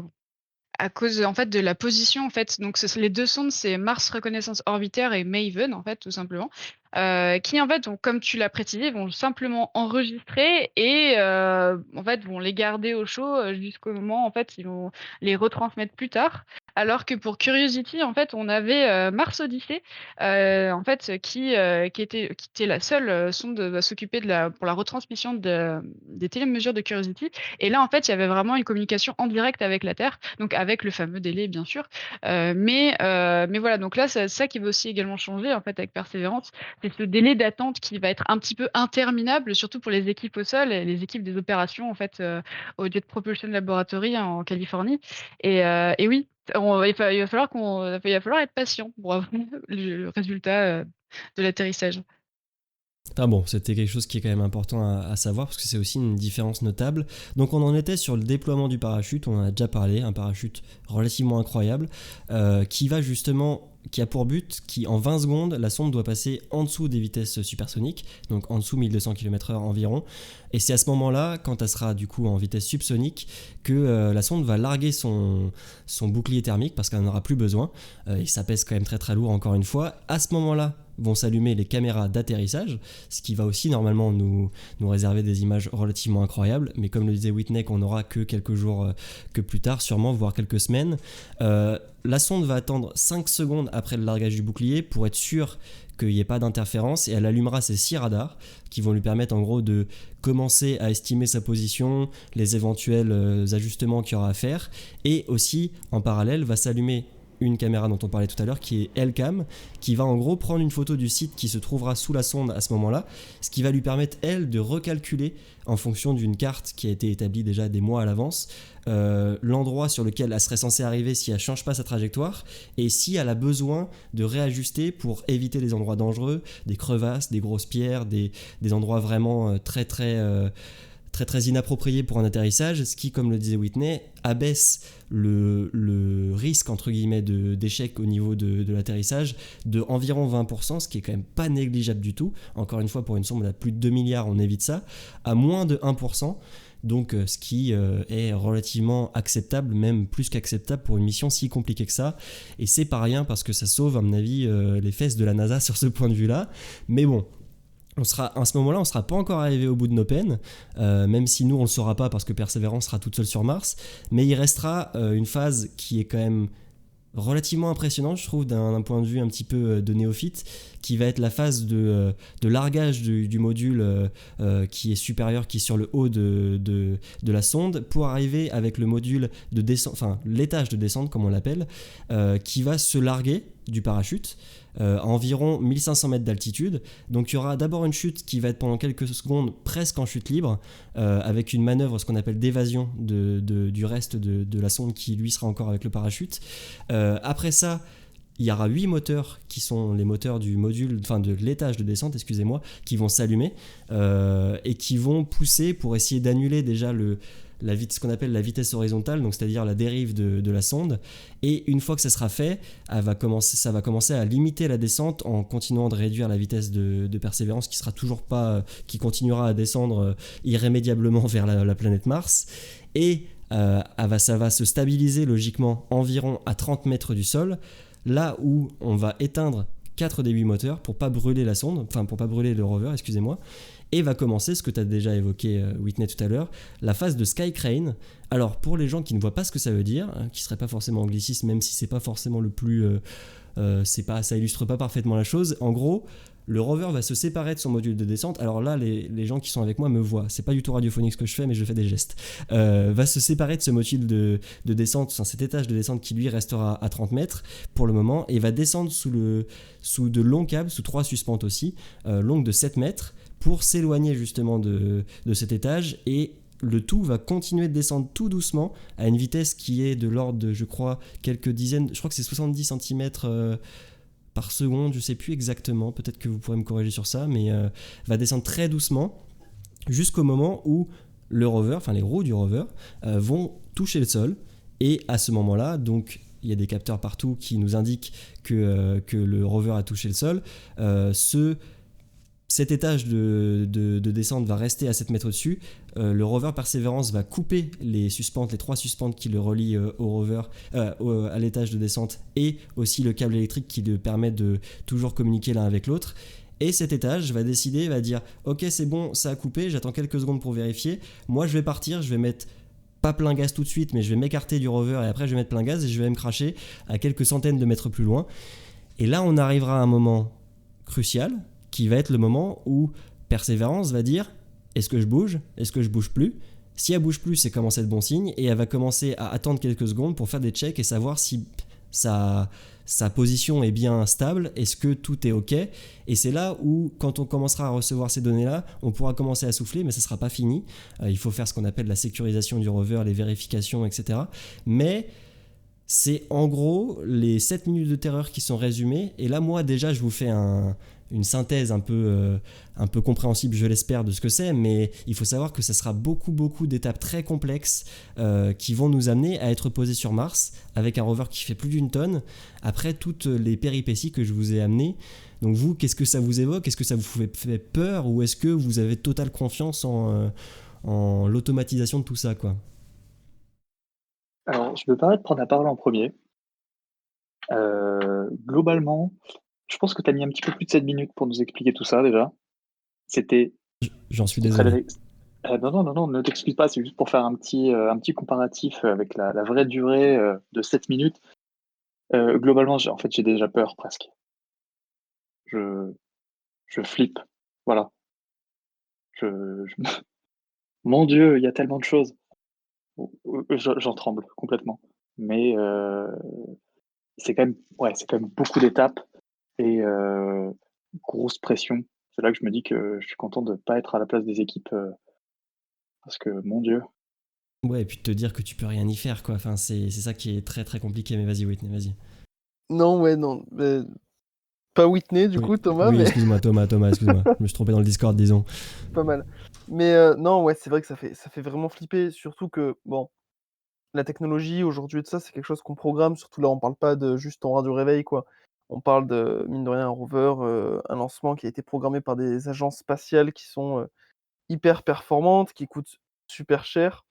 S4: fait de la position en fait. Donc les 2 sondes, c'est Mars Reconnaissance Orbiter et Maven en fait, tout simplement, qui en fait, donc, comme tu l'as précisé, vont simplement enregistrer et en fait vont les garder au chaud jusqu'au moment en fait ils vont les retransmettre plus tard. Alors que pour Curiosity, en fait, on avait Mars Odyssey, en fait, qui était la seule sonde à s'occuper pour la retransmission des télémesures de Curiosity. Et là, en fait, il y avait vraiment une communication en direct avec la Terre, donc avec le fameux délai, bien sûr. Mais voilà, donc là, c'est ça qui va aussi également changer, en fait, avec Persévérance. C'est ce délai d'attente qui va être un petit peu interminable, surtout pour les équipes au sol et les équipes des opérations, en fait, au Jet Propulsion Laboratory, hein, en Californie. Et oui, il va falloir être patient pour avoir le résultat de l'atterrissage.
S1: Ah bon, c'était quelque chose qui est quand même important à savoir, parce que c'est aussi une différence notable. Donc on en était sur le déploiement du parachute, on en a déjà parlé, un parachute relativement incroyable, qui a pour but qu'en 20 secondes, la sonde doit passer en dessous des vitesses supersoniques, donc en dessous 1200 km/h environ. Et c'est à ce moment-là, quand elle sera du coup en vitesse subsonique, que la sonde va larguer son bouclier thermique, parce qu'elle n'en aura plus besoin, et ça pèse quand même très très lourd encore une fois. À ce moment-là, vont s'allumer les caméras d'atterrissage, ce qui va aussi normalement nous réserver des images relativement incroyables, mais comme le disait Whitney, qu'on n'aura que quelques jours que plus tard, sûrement, voire quelques semaines. La sonde va attendre 5 secondes après le largage du bouclier pour être sûr qu'il n'y ait pas d'interférence, et elle allumera ses 6 radars qui vont lui permettre en gros de commencer à estimer sa position, les éventuels ajustements qu'il y aura à faire, et aussi en parallèle va s'allumer une caméra dont on parlait tout à l'heure qui est L-Cam, qui va en gros prendre une photo du site qui se trouvera sous la sonde à ce moment-là, ce qui va lui permettre elle de recalculer en fonction d'une carte qui a été établie déjà des mois à l'avance l'endroit sur lequel elle serait censée arriver si elle ne change pas sa trajectoire, et si elle a besoin de réajuster pour éviter des endroits dangereux, des crevasses, des grosses pierres, des endroits vraiment très inapproprié pour un atterrissage, ce qui, comme le disait Whitney, abaisse le risque entre guillemets d'échec au niveau de l'atterrissage de environ 20%, ce qui est quand même pas négligeable du tout. Encore une fois, pour une somme à plus de 2 milliards, on évite ça, à moins de 1%. Donc ce qui est relativement acceptable, même plus qu'acceptable pour une mission si compliquée que ça. Et c'est pas rien parce que ça sauve, à mon avis, les fesses de la NASA sur ce point de vue-là. Mais bon, à ce moment-là, on ne sera pas encore arrivé au bout de nos peines, même si nous, on ne le saura pas parce que Perseverance sera toute seule sur Mars. Mais il restera une phase qui est quand même relativement impressionnante, je trouve, d'un point de vue un petit peu de néophyte, qui va être la phase de largage du module qui est supérieur, qui est sur le haut de la sonde, pour arriver avec le module de descente, enfin l'étage de descente comme on l'appelle, qui va se larguer du parachute à environ 1500 mètres d'altitude. Donc il y aura d'abord une chute qui va être pendant quelques secondes presque en chute libre, avec une manœuvre, ce qu'on appelle d'évasion du reste de la sonde qui lui sera encore avec le parachute. Après ça, il y aura 8 moteurs qui sont les moteurs du module, enfin de l'étage de descente, excusez-moi, qui vont s'allumer et qui vont pousser pour essayer d'annuler déjà ce qu'on appelle la vitesse horizontale, donc c'est-à-dire la dérive de la sonde. Et une fois que ça sera fait, ça va commencer à limiter la descente en continuant de réduire la vitesse de Persévérance qui continuera à descendre irrémédiablement vers la planète Mars. Et ça va se stabiliser logiquement environ à 30 mètres du sol, là où on va éteindre 4 des 8 moteurs pour pas brûler la sonde, enfin pour pas brûler le rover, excusez-moi, et va commencer ce que tu as déjà évoqué Whitney tout à l'heure, la phase de Sky Crane. Alors pour les gens qui ne voient pas ce que ça veut dire, qui serait pas forcément anglicisme, même si c'est pas forcément le plus, ça illustre pas parfaitement la chose. En gros, le rover va se séparer de son module de descente. Alors là, les gens qui sont avec moi me voient. C'est pas du tout radiophonique ce que je fais, mais je fais des gestes. Va se séparer de ce module de descente, enfin cet étage de descente qui lui restera à 30 mètres pour le moment, et va descendre sous de longs câbles, sous 3 suspentes aussi, longues de 7 mètres, pour s'éloigner justement de cet étage. Et le tout va continuer de descendre tout doucement à une vitesse qui est de l'ordre de, je crois, quelques dizaines, je crois que c'est 70 cm par seconde, je sais plus exactement, peut-être que vous pourrez me corriger sur ça, mais va descendre très doucement jusqu'au moment où le rover, enfin les roues du rover, vont toucher le sol. Et à ce moment-là, donc il y a des capteurs partout qui nous indiquent que le rover a touché le sol. Cet étage de descente va rester à 7 mètres au-dessus. Le rover Perseverance va couper les 3 suspentes qui le relient au rover, à l'étage de descente, et aussi le câble électrique qui le permet de toujours communiquer l'un avec l'autre. Et cet étage va dire ok, c'est bon, ça a coupé, j'attends quelques secondes pour vérifier. Moi je vais partir, je vais mettre pas plein gaz tout de suite, mais je vais m'écarter du rover et après je vais mettre plein gaz et je vais me cracher à quelques centaines de mètres plus loin. Et là on arrivera à un moment crucial qui va être le moment où Perseverance va dire est-ce que je bouge ? Est-ce que je bouge plus ? Si elle bouge plus, c'est commencer de bon signe, et elle va commencer à attendre quelques secondes pour faire des checks et savoir si sa position est bien stable, est-ce que tout est ok. Et c'est là où, quand on commencera à recevoir ces données-là, on pourra commencer à souffler, mais ça ne sera pas fini. Il faut faire ce qu'on appelle la sécurisation du rover, les vérifications, etc. Mais c'est en gros les 7 minutes de terreur qui sont résumées. Et là, moi, déjà, je vous fais une synthèse un peu compréhensible, je l'espère, de ce que c'est, mais il faut savoir que ça sera beaucoup d'étapes très complexes qui vont nous amener à être posés sur Mars avec un rover qui fait plus d'1 tonne, après toutes les péripéties que je vous ai amenées. Donc vous, qu'est-ce que ça vous évoque ? Est-ce que ça vous fait peur, ou est-ce que vous avez totale confiance en l'automatisation de tout ça, quoi ?
S2: Alors, je me permets de prendre la parole en premier. Globalement, Je pense que tu as mis un petit peu plus de 7 minutes pour nous expliquer tout ça déjà. C'était
S1: J'en suis
S2: très
S1: désolé.
S2: non, non, non, non, ne t'excuse pas, c'est juste pour faire un petit comparatif avec la vraie durée de 7 minutes. Globalement, en fait, j'ai déjà peur presque. Je, je flippe. Voilà. Je- Mon Dieu, il y a tellement de choses. J'en tremble complètement. Mais c'est quand même beaucoup d'étapes et grosse pression. C'est là que je me dis que je suis content de ne pas être à la place des équipes parce que, mon Dieu.
S1: Ouais, et puis de te dire que tu peux rien y faire, quoi. Enfin, c'est ça qui est très très compliqué, mais vas-y, Whitney, vas-y.
S3: Non, ouais, non. Pas Whitney, du
S1: Oui,
S3: coup, Thomas,
S1: oui,
S3: mais
S1: excuse-moi, Thomas, excuse-moi. Je me suis trompé dans le Discord, disons.
S3: pas mal. Mais non, ouais, c'est vrai que ça fait vraiment flipper. Surtout que, bon, la technologie aujourd'hui, de ça, c'est quelque chose qu'on programme. Surtout là, on parle pas de juste en radio réveil, quoi. On parle de, mine de rien, un rover, un lancement qui a été programmé par des agences spatiales qui sont hyper performantes, qui coûtent super cher.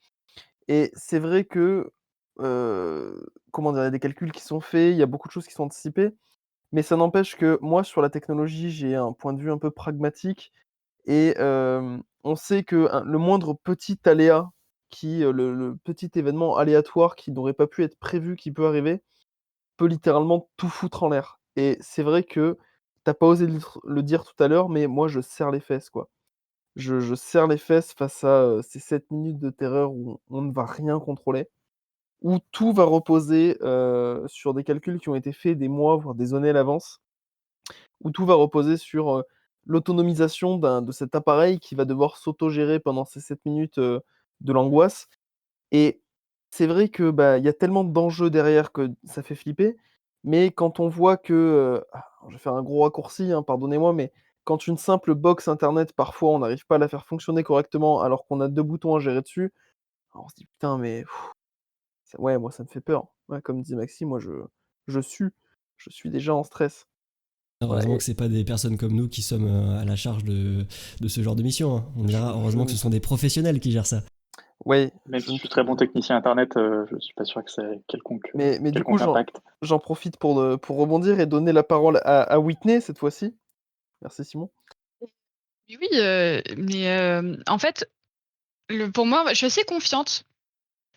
S3: Et c'est vrai que, comment dire, il y a des calculs qui sont faits, il y a beaucoup de choses qui sont anticipées. Mais ça n'empêche que moi, sur la technologie, j'ai un point de vue un peu pragmatique et on sait que le moindre petit aléa le petit événement aléatoire qui n'aurait pas pu être prévu, qui peut arriver, peut littéralement tout foutre en l'air. Et c'est vrai que t'as pas osé le dire tout à l'heure, mais moi, je serre les fesses, quoi. Je serre les fesses face à, ces 7 minutes de terreur où on ne va rien contrôler, où tout va reposer, sur des calculs qui ont été faits des mois, voire des années à l'avance, où tout va reposer sur, l'autonomisation de cet appareil qui va devoir s'autogérer pendant ces 7 minutes, de l'angoisse. Et c'est vrai que, bah, il y a tellement d'enjeux derrière que ça fait flipper, mais quand on voit que, je vais faire un gros raccourci, hein, pardonnez-moi, mais quand une simple box internet, parfois, on n'arrive pas à la faire fonctionner correctement alors qu'on a 2 boutons à gérer dessus, on se dit: «Putain, mais ouais, moi, ça me fait peur». Ouais, comme dit Maxime, moi, je sue. Je suis déjà en stress. Voilà.
S1: Heureusement que c'est pas des personnes comme nous qui sommes à la charge de ce genre de mission, hein. On dira,
S3: Je
S1: heureusement que
S3: ne
S1: ce sont des professionnels qui gèrent ça.
S3: Ouais,
S2: Même
S3: je
S2: si
S3: ne
S2: je suis très bon technicien internet, je suis pas sûr que c'est
S3: mais du coup,
S2: quelconque impact.
S3: j'en profite pour rebondir et donner la parole à Whitney, cette fois-ci. Merci Simon.
S4: Oui, oui, mais en fait, pour moi, je suis assez confiante.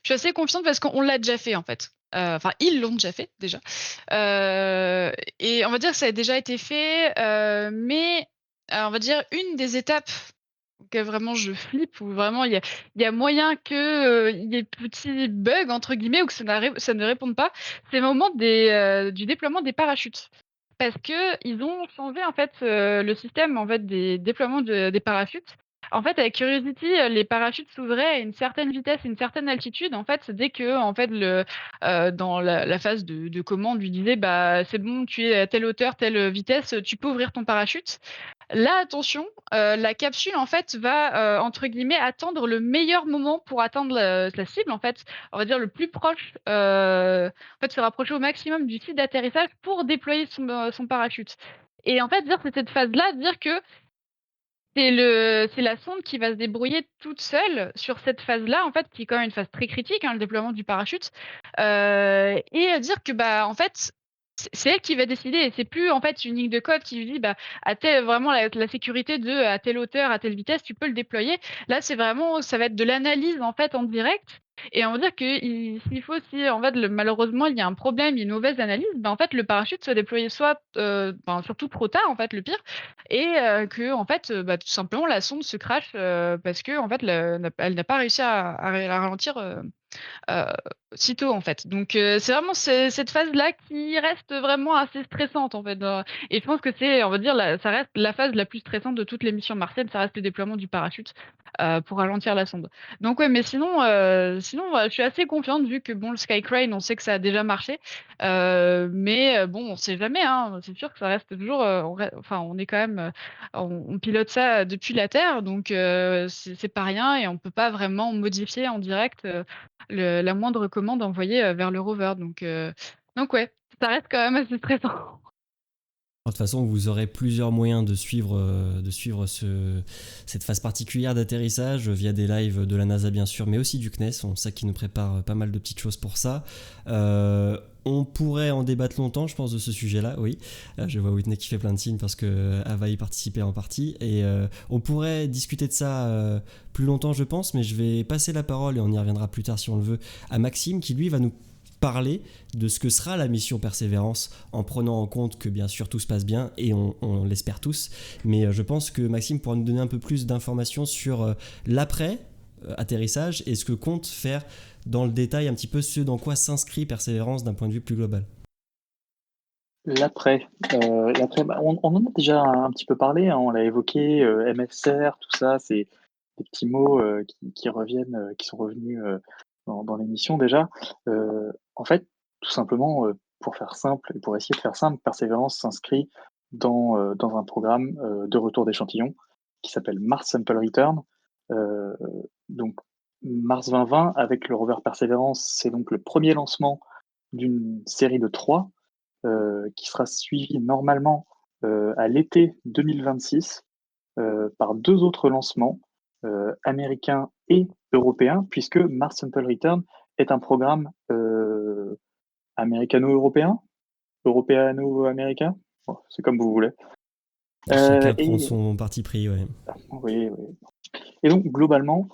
S4: Je suis assez confiante parce qu'on l'a déjà fait, en fait. Enfin, ils l'ont déjà fait, déjà. Et on va dire que ça a déjà été fait, mais on va dire une des étapes que vraiment je flippe, où vraiment il y a moyen que, il y ait «petits bugs» entre guillemets ou que ça ne réponde pas, c'est au moment du déploiement des parachutes. Parce qu'ils ont changé en fait, le système en fait des déploiements des parachutes. En fait, avec Curiosity, les parachutes s'ouvraient à une certaine vitesse et une certaine altitude. En fait, dès que en fait dans la phase de commande lui disait: «Bah, c'est bon, tu es à telle hauteur, telle vitesse, tu peux ouvrir ton parachute». Là, attention, la capsule en fait va, entre guillemets «attendre le meilleur moment» pour atteindre la cible en fait. On va dire le plus proche, en fait se rapprocher au maximum du site d'atterrissage pour déployer son parachute. Et en fait, dire c'est cette phase-là, dire que c'est la sonde qui va se débrouiller toute seule sur cette phase-là, en fait, qui est quand même une phase très critique, hein, le déploiement du parachute, et dire que, bah, en fait, c'est elle qui va décider et c'est plus, en fait, une ligne de code qui lui dit: «Bah, à telle vraiment la sécurité à telle hauteur, à telle vitesse, tu peux le déployer». Là, c'est vraiment ça va être de l'analyse, en fait, en direct et on va dire que s'il faut si, en fait, malheureusement, il y a un problème, il y a une mauvaise analyse, bah, en fait, le parachute soit déployé soit, ben, surtout trop tard, en fait, le pire et qu'en fait, bah, tout simplement la sonde se crache, parce qu'en fait elle n'a pas réussi à ralentir, heu, sitôt en fait. Donc c'est vraiment cette phase-là qui reste vraiment assez stressante en fait, et je pense que c'est on va dire ça reste la phase la plus stressante de toutes les missions martiennes, ça reste le déploiement du parachute, pour ralentir la sonde. Donc ouais, mais sinon, je suis assez confiante vu que bon le Sky Crane, on sait que ça a déjà marché, mais bon, on sait jamais, hein. C'est sûr que ça reste toujours, on est quand même, on pilote ça depuis la Terre donc c'est pas rien et on peut pas vraiment modifier en direct, la moindre commande envoyée, vers le rover donc ouais, ça reste quand même assez stressant.
S1: De toute façon, vous aurez plusieurs moyens de suivre cette phase particulière d'atterrissage via des lives de la NASA bien sûr, mais aussi du CNES. On sait qu'ils nous préparent pas mal de petites choses pour ça. On pourrait en débattre longtemps, je pense, de ce sujet-là, oui. Je vois Whitney qui fait plein de signes parce qu'elle va y participer en partie. Et on pourrait discuter de ça plus longtemps, je pense, mais je vais passer la parole, et on y reviendra plus tard si on le veut, à Maxime, qui lui va nous parler de ce que sera la mission Persévérance, en prenant en compte que bien sûr tout se passe bien, et on l'espère tous. Mais je pense que Maxime pourra nous donner un peu plus d'informations sur l'après atterrissage et ce que compte faire dans le détail un petit peu ce dans quoi s'inscrit Persévérance d'un point de vue plus global.
S2: L'après, on en a déjà un petit peu parlé, hein, on l'a évoqué, MFCR, tout ça, c'est des petits mots qui reviennent, qui sont revenus dans l'émission déjà. En fait, tout simplement, pour faire simple et pour essayer de faire simple, Persévérance s'inscrit dans un programme de retour d'échantillons qui s'appelle Mars Sample Return. Euh, donc, Mars 2020, avec le rover Persévérance, c'est donc le premier lancement d'une série de 3 qui sera suivi normalement à l'été 2026 par 2 autres lancements américains et européens, puisque Mars Sample Return est un programme américano-européen, européano-américain, bon, c'est comme vous voulez.
S1: Chacun prend
S2: Et
S1: son parti pris, ouais.
S2: oui, oui. Et donc globalement,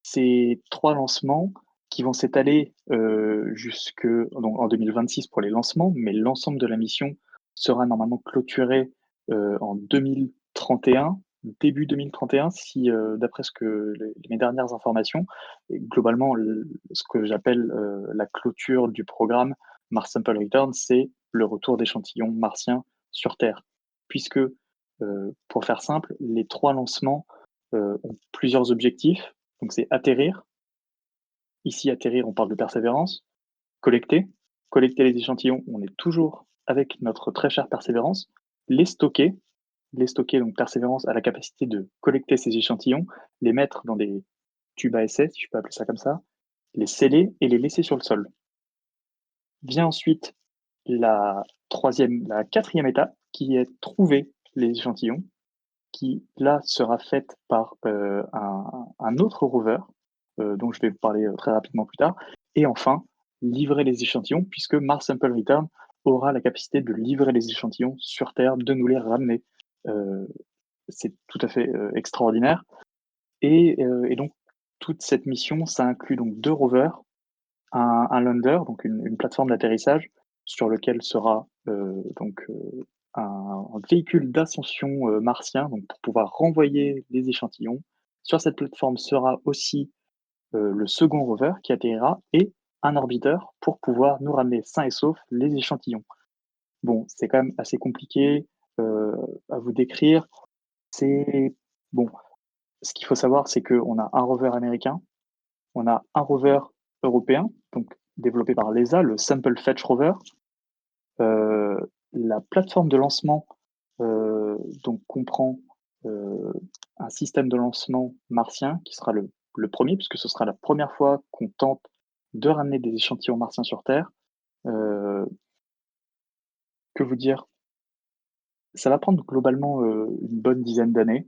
S2: ces 3 lancements qui vont s'étaler jusque donc en 2026 pour les lancements, mais l'ensemble de la mission sera normalement clôturé en 2031, début 2031, si d'après ce que mes dernières informations. Et globalement, ce que j'appelle la clôture du programme Mars Sample Return, c'est le retour d'échantillons martiens sur Terre, puisque pour faire simple, les 3 lancements ont plusieurs objectifs. Donc c'est atterrir. Ici, atterrir, on parle de persévérance. Collecter. Collecter les échantillons, on est toujours avec notre très chère persévérance. Les stocker. Les stocker, donc persévérance a la capacité de collecter ces échantillons, les mettre dans des tubes à essai, si je peux appeler ça comme ça, les sceller et les laisser sur le sol. Vient ensuite la quatrième étape, qui est trouver les échantillons, qui là sera faite par un autre rover, dont je vais vous parler très rapidement plus tard. Et enfin, livrer les échantillons, puisque Mars Sample Return aura la capacité de livrer les échantillons sur Terre, de nous les ramener. C'est tout à fait extraordinaire. Et donc, toute cette mission, ça inclut donc 2 rovers, un lander, donc une plateforme d'atterrissage, sur lequel sera un véhicule d'ascension martien, donc pour pouvoir renvoyer les échantillons. Sur cette plateforme sera aussi le second rover qui atterrira et un orbiteur pour pouvoir nous ramener sains et saufs les échantillons. Bon, c'est quand même assez compliqué à vous décrire. C'est bon. Ce qu'il faut savoir, c'est qu'on a un rover américain, on a un rover européen, donc développé par l'ESA, le Sample Fetch Rover. La plateforme de lancement donc comprend un système de lancement martien qui sera le premier, puisque ce sera la première fois qu'on tente de ramener des échantillons martiens sur Terre. Que vous dire? Ça va prendre globalement une bonne dizaine d'années.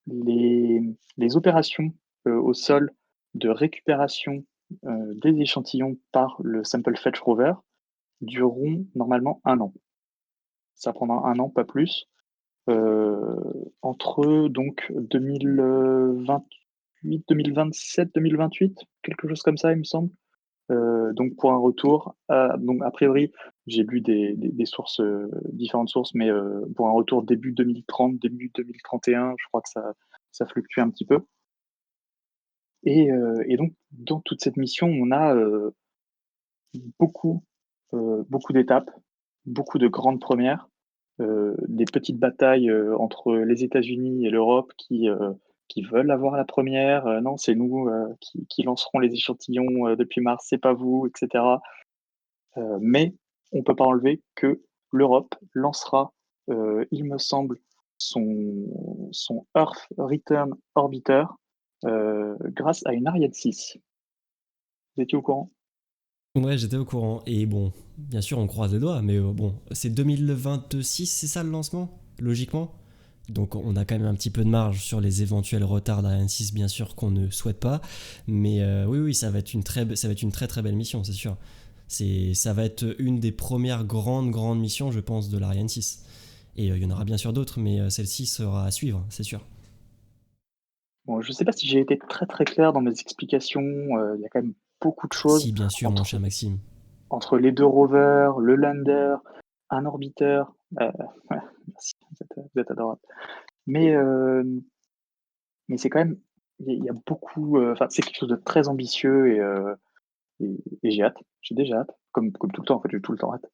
S2: Les opérations au sol de récupération des échantillons par le Sample Fetch Rover dureront normalement 1 an. Ça prendra 1 an, pas plus. Entre donc 2028, 2027, 2028, quelque chose comme ça, il me semble. Donc pour un retour, donc a priori, j'ai lu des sources, différentes sources, mais pour un retour début 2030, début 2031, je crois que ça fluctue un petit peu. Et donc dans toute cette mission, on a beaucoup, beaucoup d'étapes, beaucoup de grandes premières, des petites batailles entre les États-Unis et l'Europe qui veulent avoir la première. Non, c'est nous qui lancerons les échantillons depuis Mars, c'est pas vous, etc. Mais on peut pas enlever que l'Europe lancera, il me semble, son Earth Return Orbiter grâce à une Ariane 6. Vous étiez au courant?
S1: Ouais, j'étais au courant. Et bon, bien sûr, on croise les doigts, mais bon, c'est 2026, c'est ça le lancement? Logiquement? Donc on a quand même un petit peu de marge sur les éventuels retards d'Ariane 6, bien sûr, qu'on ne souhaite pas. Mais oui, ça va être ça va être une très très belle mission, c'est sûr. Ça va être une des premières grandes missions, je pense, de l'Ariane 6. Et il y en aura bien sûr d'autres, mais celle-ci sera à suivre, c'est sûr.
S2: Bon, je sais pas si j'ai été très très clair dans mes explications. Il y a quand même beaucoup de choses
S1: Si, bien sûr, mon cher
S2: entre,
S1: Maxime.
S2: entre les deux rovers, le lander, un orbiteur. Ouais, merci, vous êtes adorable. Mais, euh, mais c'est quand même, il y a beaucoup, enfin, c'est quelque chose de très ambitieux et j'ai hâte. J'ai déjà hâte. Comme tout le temps, en fait, j'ai tout le temps hâte.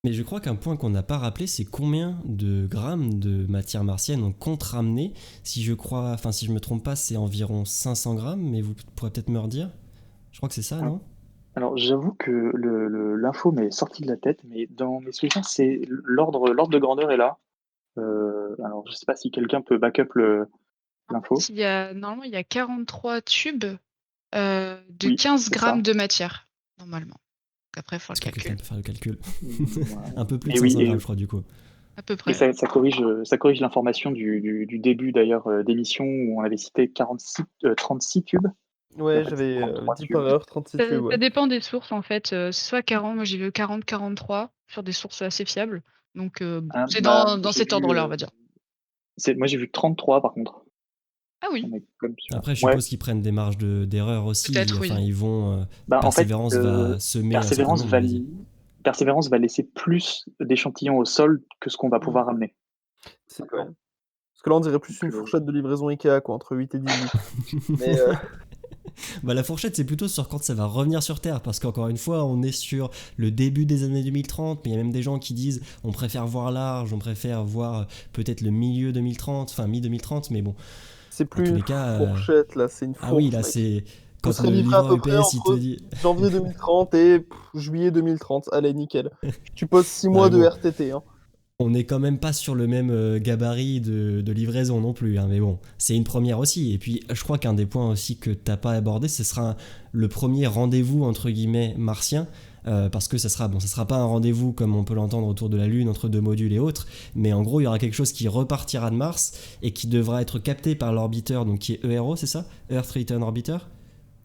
S1: Mais je crois qu'un point qu'on n'a pas rappelé, c'est combien de grammes de matière martienne on compte ramener. Si je me trompe pas, c'est environ 500 grammes, mais vous pourrez peut-être me redire. Je crois que c'est ça,
S2: Alors,
S1: non?
S2: alors, j'avoue que l'info m'est sortie de la tête, mais dans mes souvenirs, c'est l'ordre de grandeur est là. Alors, je sais pas si quelqu'un peut backup l'info.
S4: Normalement, il y a 43 tubes de
S2: Oui,
S4: 15
S2: c'est
S4: grammes
S2: ça.
S4: de matière, normalement. Donc après, il faut le
S1: Est-ce que quelqu'un
S4: calcul.
S1: peut faire le calcul?
S2: Voilà.
S1: Un peu plus de
S2: Et oui,
S1: 500 grammes, je crois, du coup.
S4: À peu
S2: et
S4: près.
S2: ça corrige l'information du début d'ailleurs d'émission où on avait cité 36 tubes. Et en
S3: Ouais,
S2: fait, c'est
S3: j'avais
S2: 33
S3: dit
S2: tubes.
S3: par erreur 36 tubes,
S4: Ça
S3: ouais.
S4: dépend des sources, en fait. C'est soit 40, moi j'ai vu 40, 43 sur des sources assez fiables. Donc bon,
S2: Hein,
S4: c'est
S2: bah,
S4: dans cet ordre-là, on va dire.
S2: moi j'ai vu 33 par contre.
S4: Ah oui,
S2: On est comme sur-
S1: Après, je
S2: Ouais,
S1: suppose qu'ils prennent des marges d'erreur aussi.
S4: peut-être
S1: Enfin,
S4: oui.
S1: ils vont.
S2: bah en fait,
S1: Persévérance va semer un certain
S2: Persévérance
S1: nombre, vas-y.
S2: Persévérance va laisser plus d'échantillons au sol que ce qu'on va
S3: Mmh.
S2: pouvoir ramener.
S3: C'est ouais. Parce que là, on dirait plus
S2: Donc,
S3: une fourchette de livraison IKEA, quoi, entre 8 et 18. Mais
S1: Bah, la fourchette, c'est plutôt sur quand ça va revenir sur Terre, parce qu'encore une fois, on est sur le début des années 2030, mais il y a même des gens qui disent on préfère voir large, on préfère voir peut-être le milieu 2030, enfin mi-2030, mais bon,
S3: c'est
S1: dans
S3: plus
S1: tous
S3: une
S1: les cas,
S3: fourchette, là, c'est une
S1: ah oui,
S3: fourche,
S1: là,
S3: mec.
S1: c'est
S3: Vous
S1: quand
S3: serez
S1: le
S3: livré à
S1: livreur
S3: peu près
S1: UPS, il te
S3: entre
S1: dit,
S3: janvier 2030 et juillet 2030. Allez, nickel. Tu poses 6
S1: non
S3: mois
S1: mais
S3: de
S1: bon,
S3: RTT, hein.
S1: on n'est quand même pas sur le même gabarit de livraison non plus, hein, mais bon, c'est une première aussi. Et puis, je crois qu'un des points aussi que t'as pas abordé, ce sera le premier rendez-vous entre guillemets martien. Parce que ça sera pas un rendez-vous comme on peut l'entendre autour de la Lune entre deux modules et autres, mais en gros il y aura quelque chose qui repartira de Mars et qui devra être capté par l'orbiteur, donc qui est ERO, c'est ça, Earth Return Orbiter,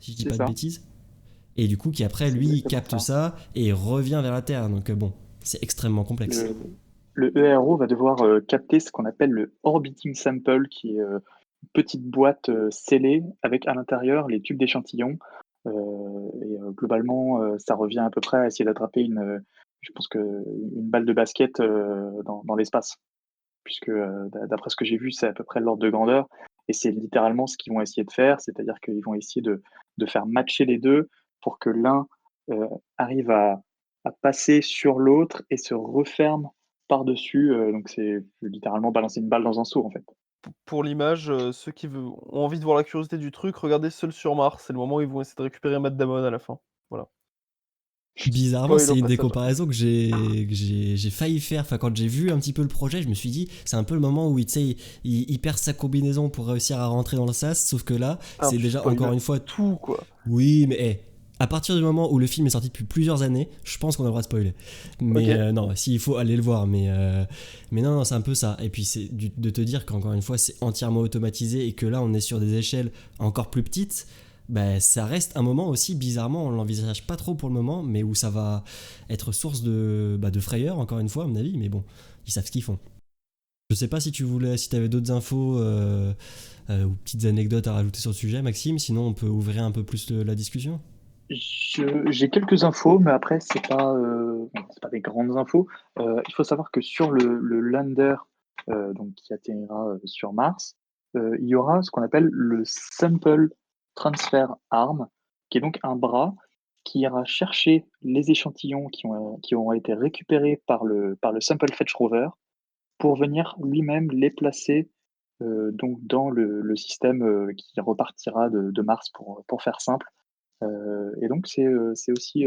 S1: si je dis
S2: c'est
S1: pas de
S2: ça.
S1: bêtises. Et du coup qui après
S2: C'est
S1: lui
S2: exactement
S1: capte
S2: ça.
S1: ça et revient vers la Terre. Donc bon, c'est extrêmement complexe.
S2: Le, le ERO va devoir capter ce qu'on appelle le orbiting sample, qui est une petite boîte scellée avec à l'intérieur les tubes d'échantillons. Globalement, ça revient à peu près à essayer d'attraper je pense que une balle de basket dans l'espace, puisque d'après ce que j'ai vu, c'est à peu près l'ordre de grandeur. Et c'est littéralement ce qu'ils vont essayer de faire, c'est-à-dire qu'ils vont essayer de faire matcher les deux pour que l'un arrive à passer sur l'autre et se referme par-dessus. Donc c'est littéralement balancer une balle dans un seau, en fait.
S3: Pour l'image, ceux qui ont envie de voir la curiosité du truc, regardez Seul sur Mars. C'est le moment où ils vont essayer de récupérer Matt Damon à la fin. Voilà.
S1: Bizarrement,
S3: Spoil au
S1: c'est une des
S3: passage.
S1: comparaisons que j'ai failli faire. Enfin, quand j'ai vu un petit peu le projet, je me suis dit, c'est un peu le moment où tu sais, il perd sa combinaison pour réussir à rentrer dans le sas. Sauf que là,
S3: Ah,
S1: c'est
S3: tu
S1: déjà encore
S3: spoil
S1: une fois.
S3: tout, quoi.
S1: Oui, mais à partir du moment où le film est sorti depuis plusieurs années, je pense qu'on a le droit de spoiler.
S3: Ok.
S1: Mais non, s'il faut aller le voir, mais non, c'est un peu ça. Et puis c'est de te dire qu'encore une fois, c'est entièrement automatisé et que là, on est sur des échelles encore plus petites. Bah, ça reste un moment aussi, bizarrement, on l'envisage pas trop pour le moment, mais où ça va être source de frayeur, encore une fois, à mon avis, mais bon, ils savent ce qu'ils font. Je sais pas si t'avais d'autres infos ou petites anecdotes à rajouter sur le sujet, Maxime, sinon on peut ouvrir un peu plus la discussion.
S2: J'ai quelques infos, mais après, c'est pas des grandes infos. Il faut savoir que sur le lander donc, qui atterrira sur Mars, il y aura ce qu'on appelle le Sample Transfer Arm, qui est donc un bras qui ira chercher les échantillons qui ont été récupérés par le Sample Fetch Rover pour venir lui-même les placer donc dans le système qui repartira de Mars pour faire simple. Et donc c'est aussi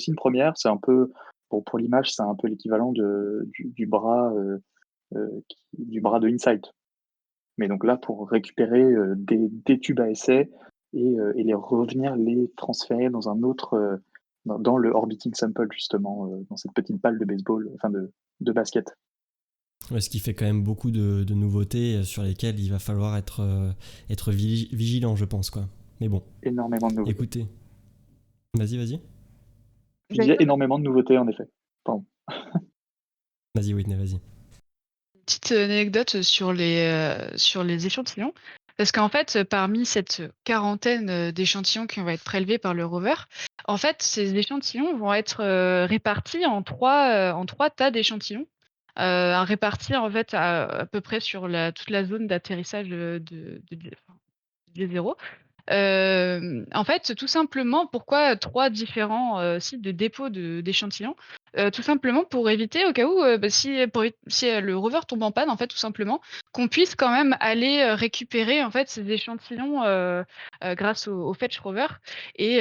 S2: une première. C'est un peu pour l'image, c'est un peu l'équivalent du bras du bras de Insight. Mais donc là pour récupérer des tubes à essai et les transférer dans un autre dans le orbiting sample justement dans cette petite balle de baseball, enfin de basket.
S1: Ouais, ce qui fait quand même beaucoup de nouveautés sur lesquelles il va falloir être vigilant, je pense, quoi. Mais bon,
S2: Énormément de nouveautés.
S1: écoutez. Vas-y.
S2: Je disais énormément de nouveautés, en effet. Pardon.
S1: Vas-y, Whitney, vas-y.
S4: Petite anecdote sur les échantillons. Parce qu'en fait, parmi cette quarantaine d'échantillons qui vont être prélevés par le rover, en fait, ces échantillons vont être répartis en trois tas d'échantillons, répartis en fait à peu près sur toute la zone d'atterrissage de 0. En fait, tout simplement, pourquoi 3 différents, sites de dépôt d'échantillons? Tout simplement pour éviter au cas où, si le rover tombe en panne, en fait, tout simplement, qu'on puisse quand même aller, récupérer, en fait, ces échantillons, grâce au Fetch Rover et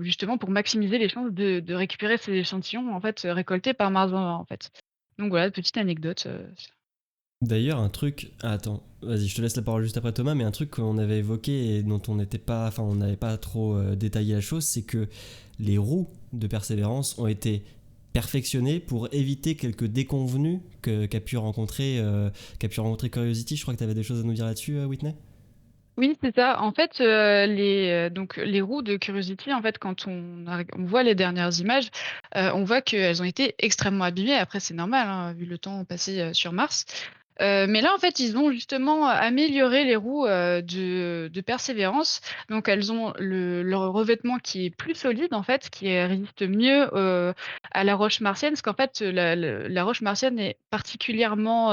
S4: justement pour maximiser les chances de récupérer ces échantillons, en fait, récoltés par Mars 20, en fait. Donc voilà, petite anecdote.
S1: D'ailleurs, un truc. Ah, attends, vas-y, je te laisse la parole juste après Thomas, mais un truc qu'on avait évoqué et dont on n'était pas. Enfin, on n'avait pas trop détaillé la chose, c'est que les roues de Persévérance ont été perfectionnées pour éviter quelques déconvenues qu'a pu rencontrer Curiosity. Je crois que tu avais des choses à nous dire là-dessus, Whitney.
S4: Oui, c'est ça. En fait, donc les roues de Curiosity, en fait, quand on voit les dernières images, on voit qu'elles ont été extrêmement abîmées. Après, c'est normal, hein, vu le temps passé, sur Mars. Mais là, en fait, ils ont justement amélioré les roues, de Persévérance. Donc elles ont leur revêtement qui est plus solide, en fait, qui résiste mieux, à la roche martienne. Parce qu'en fait, la roche martienne est particulièrement,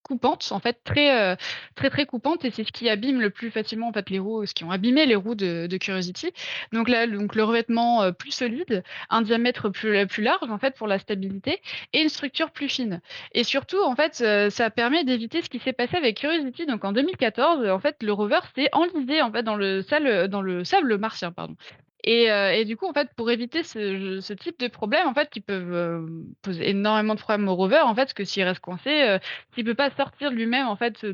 S4: coupante, en fait, très coupante et c'est ce qui abîme le plus facilement, en fait, les roues, ce qui ont abîmé les roues de Curiosity. Donc là, le revêtement, plus solide, un diamètre plus large, en fait, pour la stabilité et une structure plus fine. Et surtout, en fait, ça permet d'éviter ce qui s'est passé avec Curiosity. Donc en 2014, en fait, le rover s'est enlisé, en fait, dans le sable martien, pardon. Et du coup, en fait, pour éviter ce type de problème, en fait, qui peuvent, poser énormément de problèmes au rover, en fait, parce que s'il reste coincé, s'il peut pas sortir lui-même, en fait,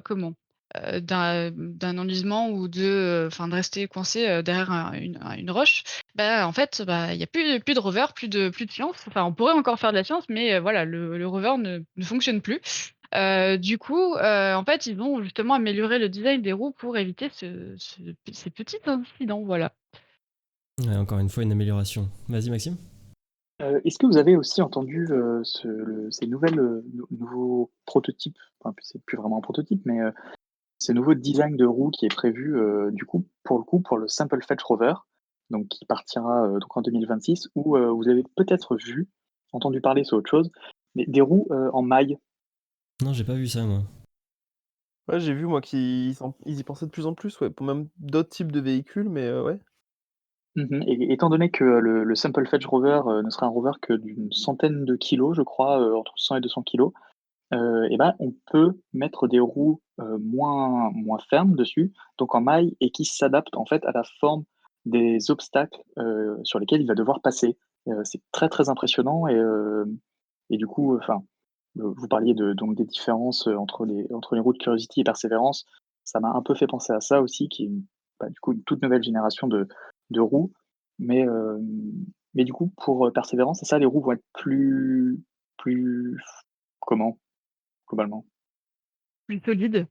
S4: comment? D'un enlisement ou enfin, de rester coincé, derrière une roche, bah, en fait, bah, il y a plus de rover, plus de science. Enfin, on pourrait encore faire de la science, mais voilà, le rover ne fonctionne plus. Du coup, en fait, ils ont justement amélioré le design des roues pour éviter ces petits incidents, voilà.
S1: Ouais, encore une fois, une amélioration. Vas-y, Maxime.
S2: Est-ce que vous avez aussi entendu ces nouveaux prototypes, enfin, c'est plus vraiment un prototype, mais ces nouveaux designs de roues qui est prévu du coup pour le Sample Fetch Rover, donc qui partira donc en 2026, où vous avez peut-être entendu parler, c'est autre chose, mais des roues en maille.
S1: Non, j'ai pas vu ça, moi.
S3: Ouais, j'ai vu moi ils y pensaient de plus en plus, ouais, pour même d'autres types de véhicules, mais ouais.
S2: Et étant donné que le Sample Fetch Rover ne sera un rover que d'une centaine de kilos, je crois, entre 100 et 200 kilos, et ben, on peut mettre des roues moins fermes dessus, donc en maille, et qui s'adaptent en fait à la forme des obstacles sur lesquels il va devoir passer. C'est très très impressionnant et du coup, enfin, vous parliez donc des différences entre les roues de Curiosity et Perseverance. Ça m'a un peu fait penser à ça aussi, qui est du coup une toute nouvelle génération de roues. Mais, euh, mais du coup, pour Perseverance, c'est ça, les roues vont être plus comment, globalement?
S4: Plus solide.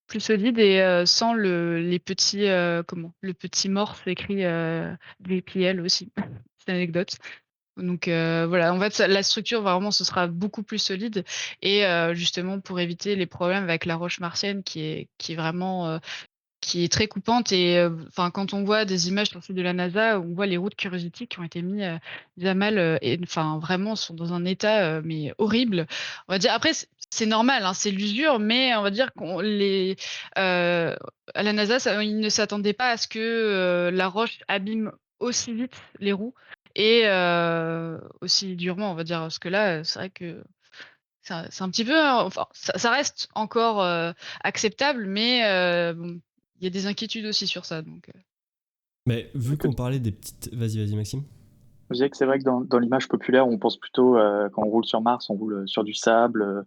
S4: Plus solide et sans les petits, le petit morse écrit, DPL aussi. Petite anecdote. Donc voilà, en fait, la structure, vraiment, ce sera beaucoup plus solide et justement pour éviter les problèmes avec la roche martienne qui est vraiment, qui est très coupante et enfin, quand on voit des images sur le site de la NASA, on voit les roues de Curiosity qui ont été mises à mal, et enfin, vraiment sont dans un état, mais horrible. On va dire après c'est normal, hein, c'est l'usure, mais on va dire à la NASA, ils ne s'attendaient pas à ce que, la roche abîme aussi vite les roues et aussi durement, on va dire. Parce que là, c'est vrai que c'est un petit peu, enfin, ça reste encore, acceptable, mais bon, il y a des inquiétudes aussi sur ça, donc
S1: Mais vu
S2: Que-
S1: qu'on parlait des petites. Vas-y, Maxime.
S2: Je dirais que c'est vrai que dans l'image populaire, on pense plutôt, quand on roule sur Mars, on roule sur du sable,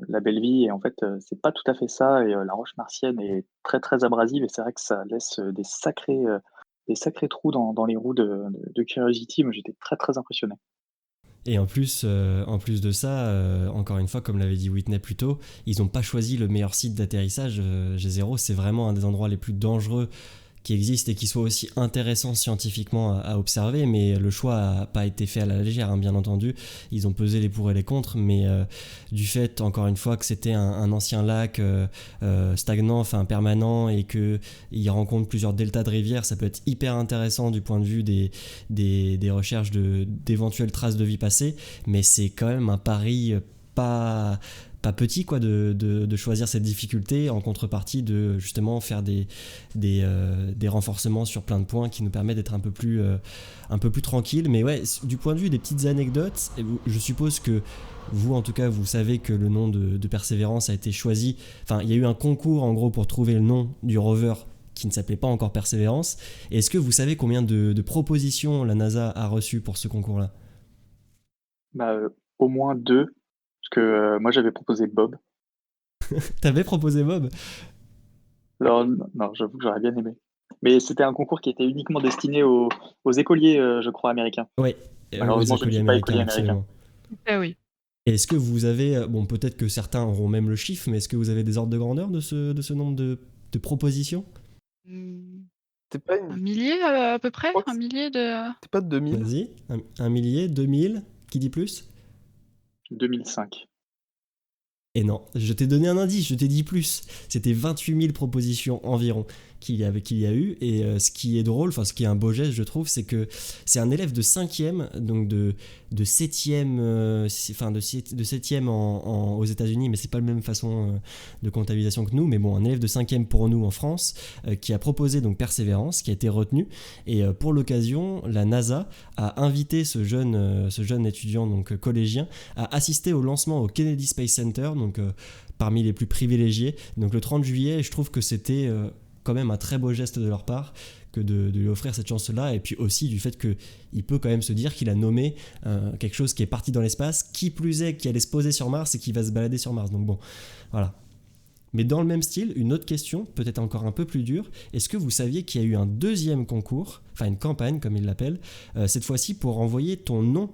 S2: la belle vie, et en fait, c'est pas tout à fait ça, et la roche martienne est très très abrasive, et c'est vrai que ça laisse des sacrés trous dans les roues de Curiosity. Moi, j'étais très très impressionné.
S1: Et en plus de ça, encore une fois, comme l'avait dit Whitney plus tôt, ils n'ont pas choisi le meilleur site d'atterrissage. G0, c'est vraiment un des endroits les plus dangereux qui existent et qui soit aussi intéressant scientifiquement à observer, mais le choix n'a pas été fait à la légère, hein, bien entendu. Ils ont pesé les pour et les contre, mais du fait, encore une fois, que c'était un ancien lac stagnant, enfin permanent, et qu'il rencontre plusieurs deltas de rivières, ça peut être hyper intéressant du point de vue des recherches d'éventuelles traces de vie passée, mais c'est quand même un pari pas petit quoi de choisir cette difficulté en contrepartie de justement faire des renforcements sur plein de points qui nous permettent d'être un peu plus tranquille. Mais ouais, du point de vue des petites anecdotes, je suppose que vous en tout cas vous savez que le nom de Persévérance a été choisi, enfin il y a eu un concours en gros pour trouver le nom du rover qui ne s'appelait pas encore Persévérance. Et est-ce que vous savez combien de propositions la NASA a reçues pour ce concours-là?
S2: Au moins 2, parce que moi j'avais proposé Bob.
S1: T'avais proposé Bob?
S2: Alors, non, j'avoue que j'aurais bien aimé. Mais c'était un concours qui était uniquement destiné aux écoliers, je crois, américains.
S1: Ouais, aux
S2: Malheureusement, je ne
S1: écoliers
S2: suis pas
S1: américains,
S2: écolier américain.
S1: absolument.
S4: Ah oui.
S1: Et est-ce que vous avez, bon peut-être que certains auront même le chiffre, mais est-ce que vous avez des ordres de grandeur de ce nombre de propositions?
S3: C'était pas
S4: Un millier à peu près?
S3: crois que
S4: Un millier de...
S3: C'était pas de 2000.
S1: Vas-y, un millier, 2000, qui dit plus?
S2: 2005.
S1: Et non, je t'ai donné un indice, je t'ai dit plus. C'était 28 000 propositions environ qu'il y a eu. Et ce qui est drôle, enfin ce qui est un beau geste, je trouve, c'est que c'est un élève de 5e, donc de 7e, enfin de 7e aux États-Unis, mais c'est pas la même façon de comptabilisation que nous. Mais bon, un élève de 5e pour nous en France qui a proposé donc Persévérance, qui a été retenu. Et pour l'occasion, la NASA a invité ce jeune étudiant, donc collégien, à assister au lancement au Kennedy Space Center, donc parmi les plus privilégiés, donc le 30 juillet. Et je trouve que c'était quand même un très beau geste de leur part que de lui offrir cette chance-là, et puis aussi du fait qu'il peut quand même se dire qu'il a nommé quelque chose qui est parti dans l'espace, qui plus est, qui allait se poser sur Mars et qui va se balader sur Mars. Donc bon, voilà. Mais dans le même style, une autre question, peut-être encore un peu plus dure, est-ce que vous saviez qu'il y a eu un deuxième concours, enfin une campagne comme ils l'appellent, cette fois-ci pour envoyer ton nom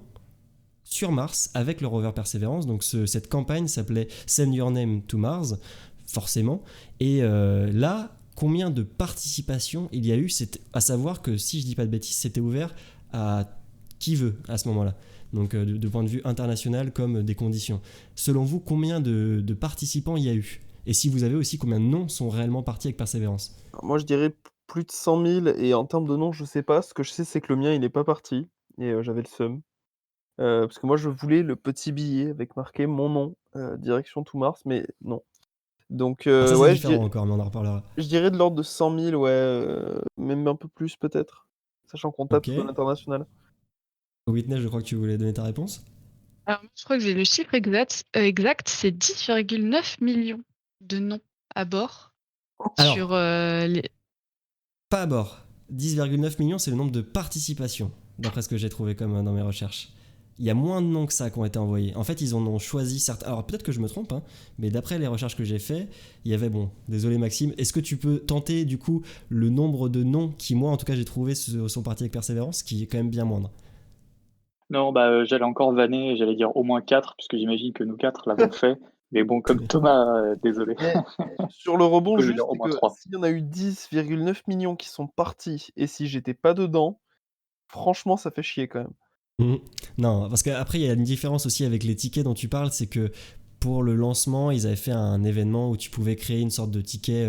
S1: sur Mars avec le rover Perseverance. Donc cette campagne s'appelait Send Your Name to Mars, forcément. Et là, combien de participations il y a eu? C'est à savoir que, si je dis pas de bêtises, c'était ouvert à qui veut à ce moment-là. Donc de point de vue international comme des conditions. Selon vous, combien de participants il y a eu? Et si vous avez aussi combien de noms sont réellement partis avec Persévérance?
S3: Alors, moi, je dirais plus de 100 000, et en termes de nom, je sais pas. Ce que je sais, c'est que le mien, il n'est pas parti, et j'avais le seum. Parce que moi, je voulais le petit billet avec marqué mon nom, direction to Mars, mais non. Donc,
S1: Alors ça c'est
S3: ouais,
S1: différent encore, mais on en reparlera.
S3: je dirais de l'ordre de 100 000, ouais, même un peu plus peut-être, sachant qu'on tape
S1: Ok.
S3: sur l'international.
S1: Whitney, je crois que tu voulais donner ta réponse.
S4: Alors, moi, je crois que j'ai le chiffre exact, c'est 10,9 millions de noms à bord
S1: Alors,
S4: sur les...
S1: pas à bord. 10,9 millions, c'est le nombre de participations, d'après ce que j'ai trouvé comme dans mes recherches. Il y a moins de noms que ça qui ont été envoyés. En fait, ils en ont choisi certains. Alors peut-être que je me trompe, hein, mais d'après les recherches que j'ai fait, il y avait, bon, désolé Maxime, est-ce que tu peux tenter du coup le nombre de noms qui, moi en tout cas, j'ai trouvé sont partis avec Persévérance, qui est quand même bien moindre?
S2: Non, j'allais encore vanner, j'allais dire au moins 4, puisque j'imagine que nous 4 l'avons fait. Mais bon, comme Thomas, désolé.
S3: Mais sur le rebond,
S2: Je peux
S3: juste,
S2: dire au
S3: c'est
S2: moins
S3: que
S2: 3.
S3: s'il y en a eu 10,9 millions qui sont partis, et si j'étais pas dedans, franchement, ça fait chier quand même.
S1: Non, parce qu'après, il y a une différence aussi avec les tickets dont tu parles, c'est que pour le lancement, ils avaient fait un événement où tu pouvais créer une sorte de ticket,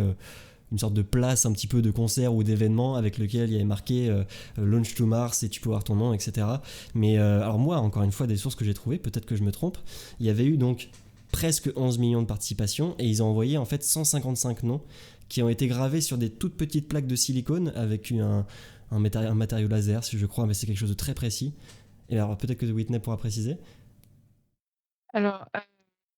S1: une sorte de place un petit peu de concert ou d'événement avec lequel il y avait marqué Launch to Mars et tu peux voir ton nom, etc. Mais alors moi, encore une fois, des sources que j'ai trouvées, peut-être que je me trompe, il y avait eu donc presque 11 millions de participations et ils ont envoyé en fait 155 noms qui ont été gravés sur des toutes petites plaques de silicone avec un matériau laser, si je crois, mais c'est quelque chose de très précis. Et alors peut-être que Whitney pourra préciser.
S4: Alors,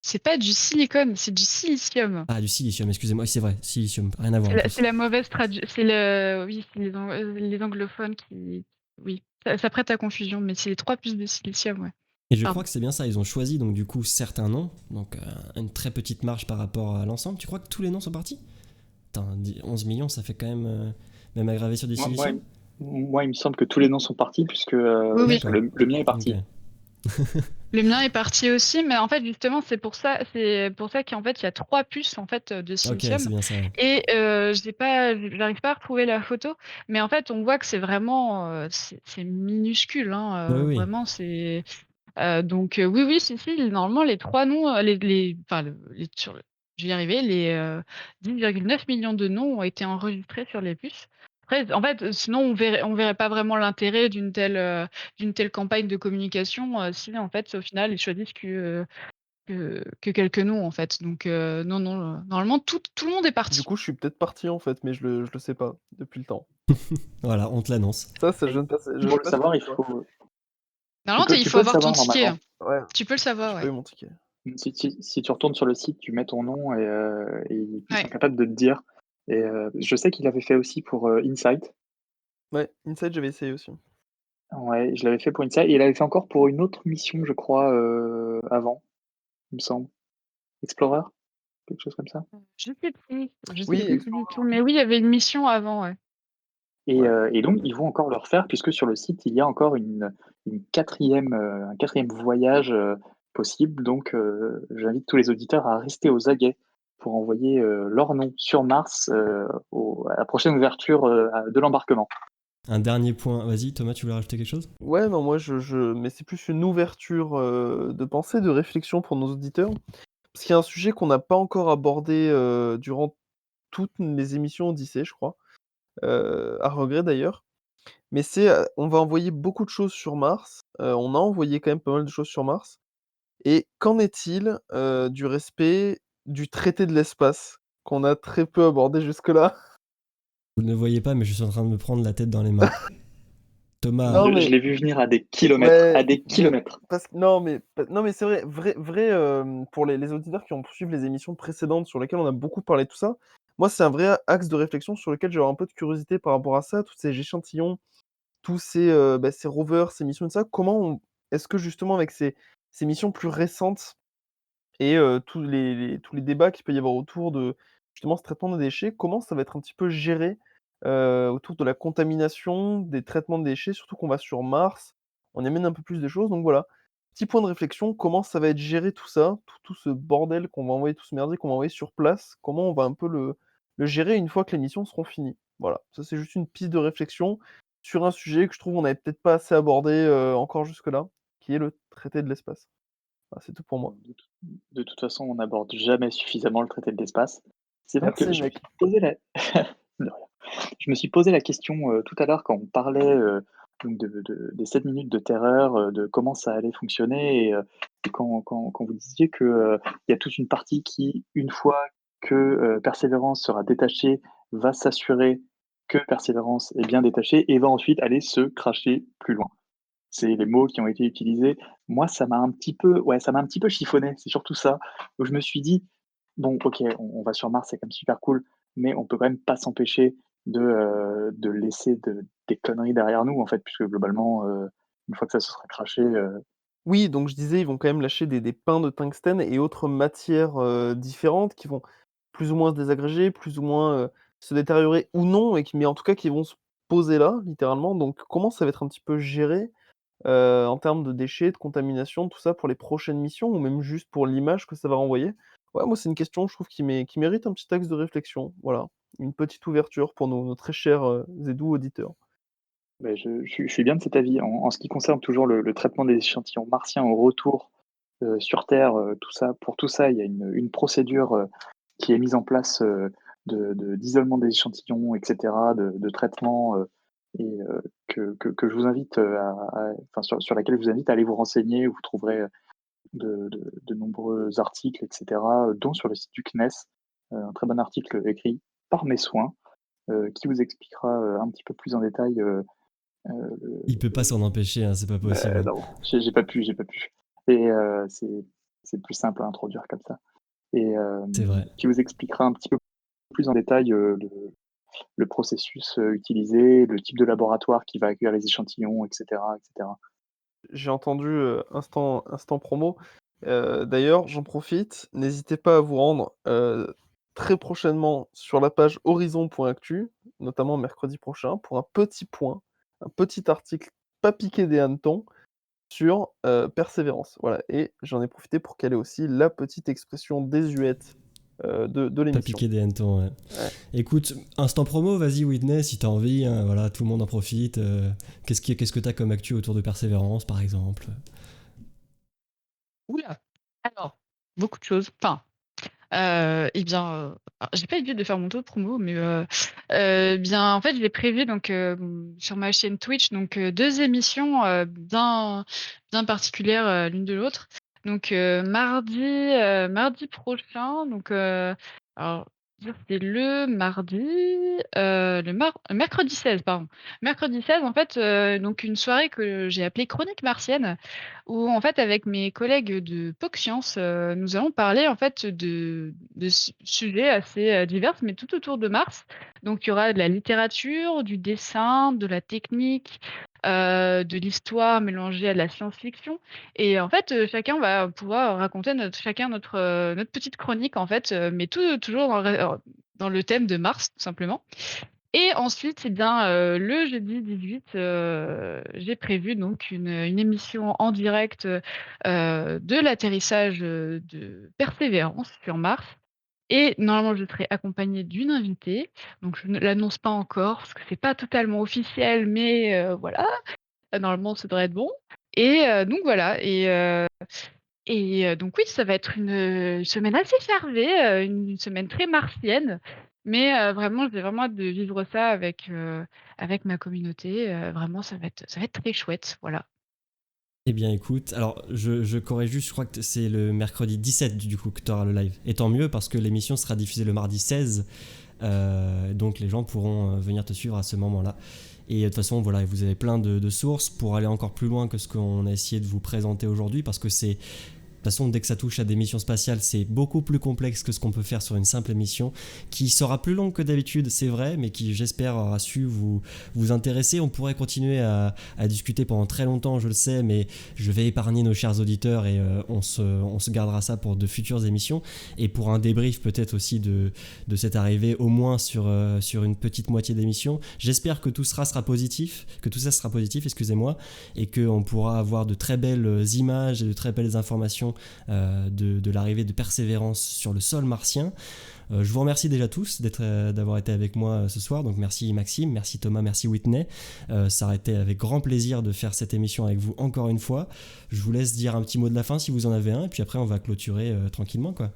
S4: c'est pas du silicone, c'est du silicium.
S1: Ah, du silicium, excusez-moi, oui, c'est vrai, silicium, rien à voir en plus.
S4: C'est la mauvaise traduction. Oui, c'est les anglophones qui... Oui, ça prête à confusion, mais c'est les 3 puces de silicium, ouais.
S1: Et je
S4: Pardon.
S1: crois que c'est bien ça, ils ont choisi donc du coup certains noms, donc une très petite marge par rapport à l'ensemble. Tu crois que tous les noms sont partis? Attends, 11 millions, ça fait quand même aggravé sur du silicium.
S2: Moi, il me semble que tous les noms sont partis, puisque
S4: Oui, oui.
S2: le mien est parti.
S1: Ok.
S4: Le mien est parti aussi, mais en fait, justement, c'est pour ça qu'en fait, il y a 3 puces, en fait, de
S1: Ok, c'est
S4: silicium
S1: bien ça. Ouais.
S4: et j'arrive pas à retrouver la photo, mais en fait, on voit que c'est vraiment, c'est minuscule, hein,
S1: Oui, oui.
S4: vraiment, donc oui, oui, si, si, normalement, les 3 noms, les enfin, les je vais y arriver, les, 10,9 millions de noms ont été enregistrés sur les puces. Après, en fait, sinon on verrait pas vraiment l'intérêt d'une telle campagne de communication, si en fait, au final, ils choisissent que quelques noms, en fait. Donc non, non, normalement tout le monde est
S3: Du
S4: parti.
S3: coup, je suis peut-être parti en fait, mais je le sais pas depuis le temps.
S1: Voilà, on te l'annonce.
S3: Ça,
S2: Et
S3: je
S2: pour
S3: ne
S2: le
S3: sais pas si
S2: savoir,
S3: c'est ça.
S4: Normalement, il
S2: tu
S4: faut
S2: peux le
S4: avoir ton
S2: savoir
S4: ticket,
S2: normalement.
S4: hein.
S3: Ouais,
S4: Tu peux le savoir,
S3: j'ai pas
S4: ouais.
S3: eu mon ticket.
S2: Si tu retournes sur le site, tu mets ton nom et ils sont
S4: Ouais.
S2: capables de te dire. Et je sais qu'il avait fait aussi pour Insight.
S3: Ouais, Inside, j'avais essayé aussi.
S2: Ouais, je l'avais fait pour Insight. Et il avait fait encore pour une autre mission, je crois, avant, il me semble. Explorer, quelque chose comme ça.
S4: Je sais
S3: Oui,
S2: Plus.
S4: plus du tout, mais oui, il y avait une mission avant, ouais.
S3: ouais.
S2: Et donc, ils vont encore le refaire, puisque sur le site, il y a encore un quatrième voyage possible. Donc, j'invite tous les auditeurs à rester aux aguets pour envoyer leur nom sur Mars à la prochaine ouverture de l'embarquement.
S1: Un dernier point. Vas-y, Thomas, tu voulais rajouter quelque chose?
S3: Ouais, non, moi, mais c'est plus une ouverture de pensée, de réflexion pour nos auditeurs. Parce qu'il y a un sujet qu'on n'a pas encore abordé durant toutes les émissions Odyssée, je crois, à regret d'ailleurs. Mais on va envoyer beaucoup de choses sur Mars. On a envoyé quand même pas mal de choses sur Mars. Et qu'en est-il du respect du traité de l'espace, qu'on a très peu abordé jusque-là?
S1: Vous ne le voyez pas, mais je suis en train de me prendre la tête dans les mains. Thomas,
S3: Non,
S2: Je
S3: mais
S2: l'ai vu venir à des kilomètres, à
S3: ouais,
S2: des
S3: mais
S2: kilomètres.
S3: non, mais c'est vrai, pour les auditeurs qui ont suivi les émissions précédentes sur lesquelles on a beaucoup parlé de tout ça, moi, c'est un vrai axe de réflexion sur lequel j'ai un peu de curiosité par rapport à ça, tous ces échantillons, tous ces rovers, ces missions et ça, est-ce que justement avec ces missions plus récentes et tous les débats qu'il peut y avoir autour de, justement, ce traitement des déchets, comment ça va être un petit peu géré, autour de la contamination, des traitements de déchets? Surtout qu'on va sur Mars, on y amène un peu plus de choses, donc voilà. Petit point de réflexion, comment ça va être géré tout ça, tout ce bordel qu'on va envoyer, tout ce merdier qu'on va envoyer sur place, comment on va un peu le gérer une fois que les missions seront finies? Voilà, ça c'est juste une piste de réflexion sur un sujet que je trouve on n'avait peut-être pas assez abordé, encore jusque-là, qui est le traité de l'espace. Voilà, c'est tout pour moi.
S2: De toute façon, on n'aborde jamais suffisamment le traité de l'espace. C'est vrai que
S3: Merci
S2: je me
S3: mec.
S2: suis posé la... De rien. Je me suis posé la question tout à l'heure quand on parlait donc des 7 minutes de terreur, de comment ça allait fonctionner, et quand vous disiez que il y a toute une partie qui, une fois que Persévérance sera détachée, va s'assurer que Persévérance est bien détachée et va ensuite aller se cracher plus loin. C'est les mots qui ont été utilisés. Moi, ça m'a un petit peu chiffonné. C'est surtout ça. Donc, je me suis dit, bon, ok, on va sur Mars, c'est quand même super cool, mais on peut quand même pas s'empêcher de laisser des conneries derrière nous, en fait, puisque globalement, une fois que ça se sera craché,
S3: Oui, donc je disais, ils vont quand même lâcher des pains de tungstène et autres matières, différentes qui vont plus ou moins se désagréger, plus ou moins, se détériorer ou non et mais en tout cas qui vont se poser là, littéralement. Donc comment ça va être un petit peu géré, en termes de déchets, de contamination, tout ça pour les prochaines missions ou même juste pour l'image que ça va renvoyer? Ouais, moi, c'est une question, je trouve, qui mérite un petit axe de réflexion. Voilà, une petite ouverture pour nos très chers, et doux auditeurs.
S2: ben, je suis bien de cet avis. En ce qui concerne toujours le traitement des échantillons martiens au retour sur Terre, pour tout ça, il y a une procédure qui est mise en place d'isolement des échantillons, etc., de traitement, et que je vous invite enfin, sur laquelle je vous invite à aller vous renseigner, où vous trouverez de nombreux articles, etc., dont sur le site du CNES, un très bon article écrit par mes soins, qui vous expliquera un petit peu plus en détail.
S1: il peut pas s'en empêcher, hein, c'est pas possible.
S2: Non, j'ai pas pu. Et c'est plus simple à introduire comme ça. Et
S1: C'est vrai.
S2: qui vous expliquera un petit peu plus en détail le processus utilisé, le type de laboratoire qui va accueillir les échantillons, etc., etc.
S3: J'ai entendu, instant promo. D'ailleurs, j'en profite, n'hésitez pas à vous rendre, très prochainement sur la page horizon.actu, notamment mercredi prochain, pour un petit point, un petit article pas piqué des hannetons sur persévérance. Voilà, et j'en ai profité pour caler aussi la petite expression désuète de
S1: Pas
S3: l'émission.
S1: piquer des hannetons, ouais.
S3: Ouais.
S1: Écoute, instant promo, vas-y Whitney, si t'as envie, hein, voilà, tout le monde en profite. Qu'est-ce que t'as comme actu autour de Persévérance, par exemple?
S4: Oula. Alors, beaucoup de choses. Enfin, eh bien, alors j'ai pas idée de faire mon taux de promo, mais bien, en fait, j'ai prévu donc sur ma chaîne Twitch donc 2 émissions bien particulières l'une de l'autre. Donc mardi prochain, donc alors c'est le mardi, mercredi 16, pardon. Mercredi 16, en fait, donc une soirée que j'ai appelée Chronique martienne, où en fait avec mes collègues de PocScience, nous allons parler en fait de sujets assez, divers, mais tout autour de Mars. Donc il y aura de la littérature, du dessin, de la technique, de l'histoire mélangée à de la science-fiction et en fait, chacun va pouvoir raconter notre petite chronique en fait, mais toujours dans le thème de Mars tout simplement. Et ensuite, eh bien, le jeudi 18, j'ai prévu donc une émission en direct, de l'atterrissage, de Persévérance sur Mars et normalement, je serai accompagnée d'une invitée. Donc je ne l'annonce pas encore parce que c'est pas totalement officiel, mais voilà, normalement, ça devrait être bon et donc voilà et donc oui, ça va être une semaine assez chargée, une semaine très martienne, mais vraiment, j'ai vraiment hâte de vivre ça avec ma communauté, vraiment ça va être très chouette, voilà.
S1: Eh bien écoute, alors je corrige juste, je crois que c'est le mercredi 17 du coup que tu auras le live. Et tant mieux parce que l'émission sera diffusée le mardi 16, donc les gens pourront venir te suivre à ce moment-là. Et de toute façon, voilà, vous avez plein de sources pour aller encore plus loin que ce qu'on a essayé de vous présenter aujourd'hui parce que c'est... De toute façon, dès que ça touche à des missions spatiales, c'est beaucoup plus complexe que ce qu'on peut faire sur une simple émission, qui sera plus longue que d'habitude, c'est vrai, mais qui, j'espère, aura su vous intéresser. On pourrait continuer à discuter pendant très longtemps, je le sais, mais je vais épargner nos chers auditeurs et on se gardera ça pour de futures émissions et pour un débrief peut-être aussi de cette arrivée, au moins sur une petite moitié d'émission. J'espère que tout ça sera positif, excusez-moi, et qu'on pourra avoir de très belles images et de très belles informations de l'arrivée de Persévérance sur le sol martien. Je vous remercie déjà tous d'avoir été avec moi ce soir. Donc merci Maxime, merci Thomas, merci Whitney. Ça aurait été avec grand plaisir de faire cette émission avec vous encore une fois. Je vous laisse dire un petit mot de la fin si vous en avez un, et puis après on va clôturer tranquillement, quoi.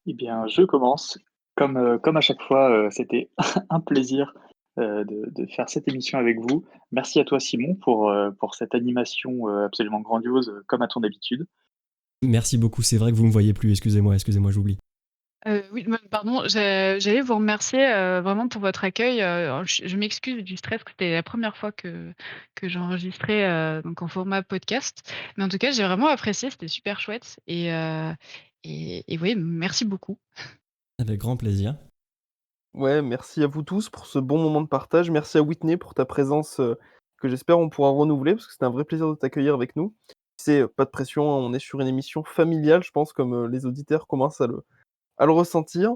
S2: Eh bien, je commence. Comme à chaque fois, c'était un plaisir de faire cette émission avec vous. Merci à toi, Simon, pour cette animation absolument grandiose, comme à ton habitude.
S1: Merci beaucoup, c'est vrai que vous me voyez plus, excusez-moi, j'oublie.
S4: Oui, pardon, j'allais vous remercier, vraiment pour votre accueil, alors je m'excuse du stress, que c'était la première fois que j'enregistrais, donc en format podcast. Mais en tout cas, j'ai vraiment apprécié, c'était super chouette et oui, merci beaucoup.
S1: Avec grand plaisir.
S3: Ouais, merci à vous tous pour ce bon moment de partage. Merci à Whitney pour ta présence, que j'espère on pourra renouveler parce que c'était un vrai plaisir de t'accueillir avec nous. C'est pas de pression, hein, on est sur une émission familiale, je pense, comme les auditeurs commencent à le ressentir.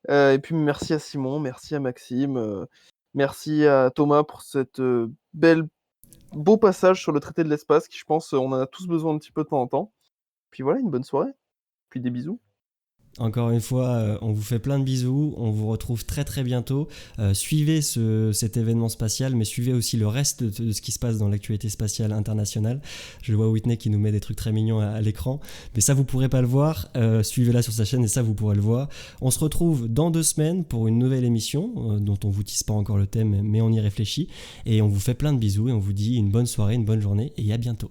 S3: Et puis merci à Simon, merci à Maxime, merci à Thomas pour cette beau passage sur le traité de l'espace qui, je pense, on en a tous besoin un petit peu de temps en temps. Puis voilà, une bonne soirée, puis des bisous.
S1: Encore une fois, on vous fait plein de bisous, on vous retrouve très très bientôt. Suivez cet événement spatial, mais suivez aussi le reste de ce qui se passe dans l'actualité spatiale internationale. Je vois Whitney qui nous met des trucs très mignons à l'écran, mais ça vous pourrez pas le voir. Suivez-la sur sa chaîne et ça vous pourrez le voir. On se retrouve dans 2 semaines pour une nouvelle émission dont on vous tisse pas encore le thème, mais on y réfléchit. Et on vous fait plein de bisous et on vous dit une bonne soirée, une bonne journée et à bientôt.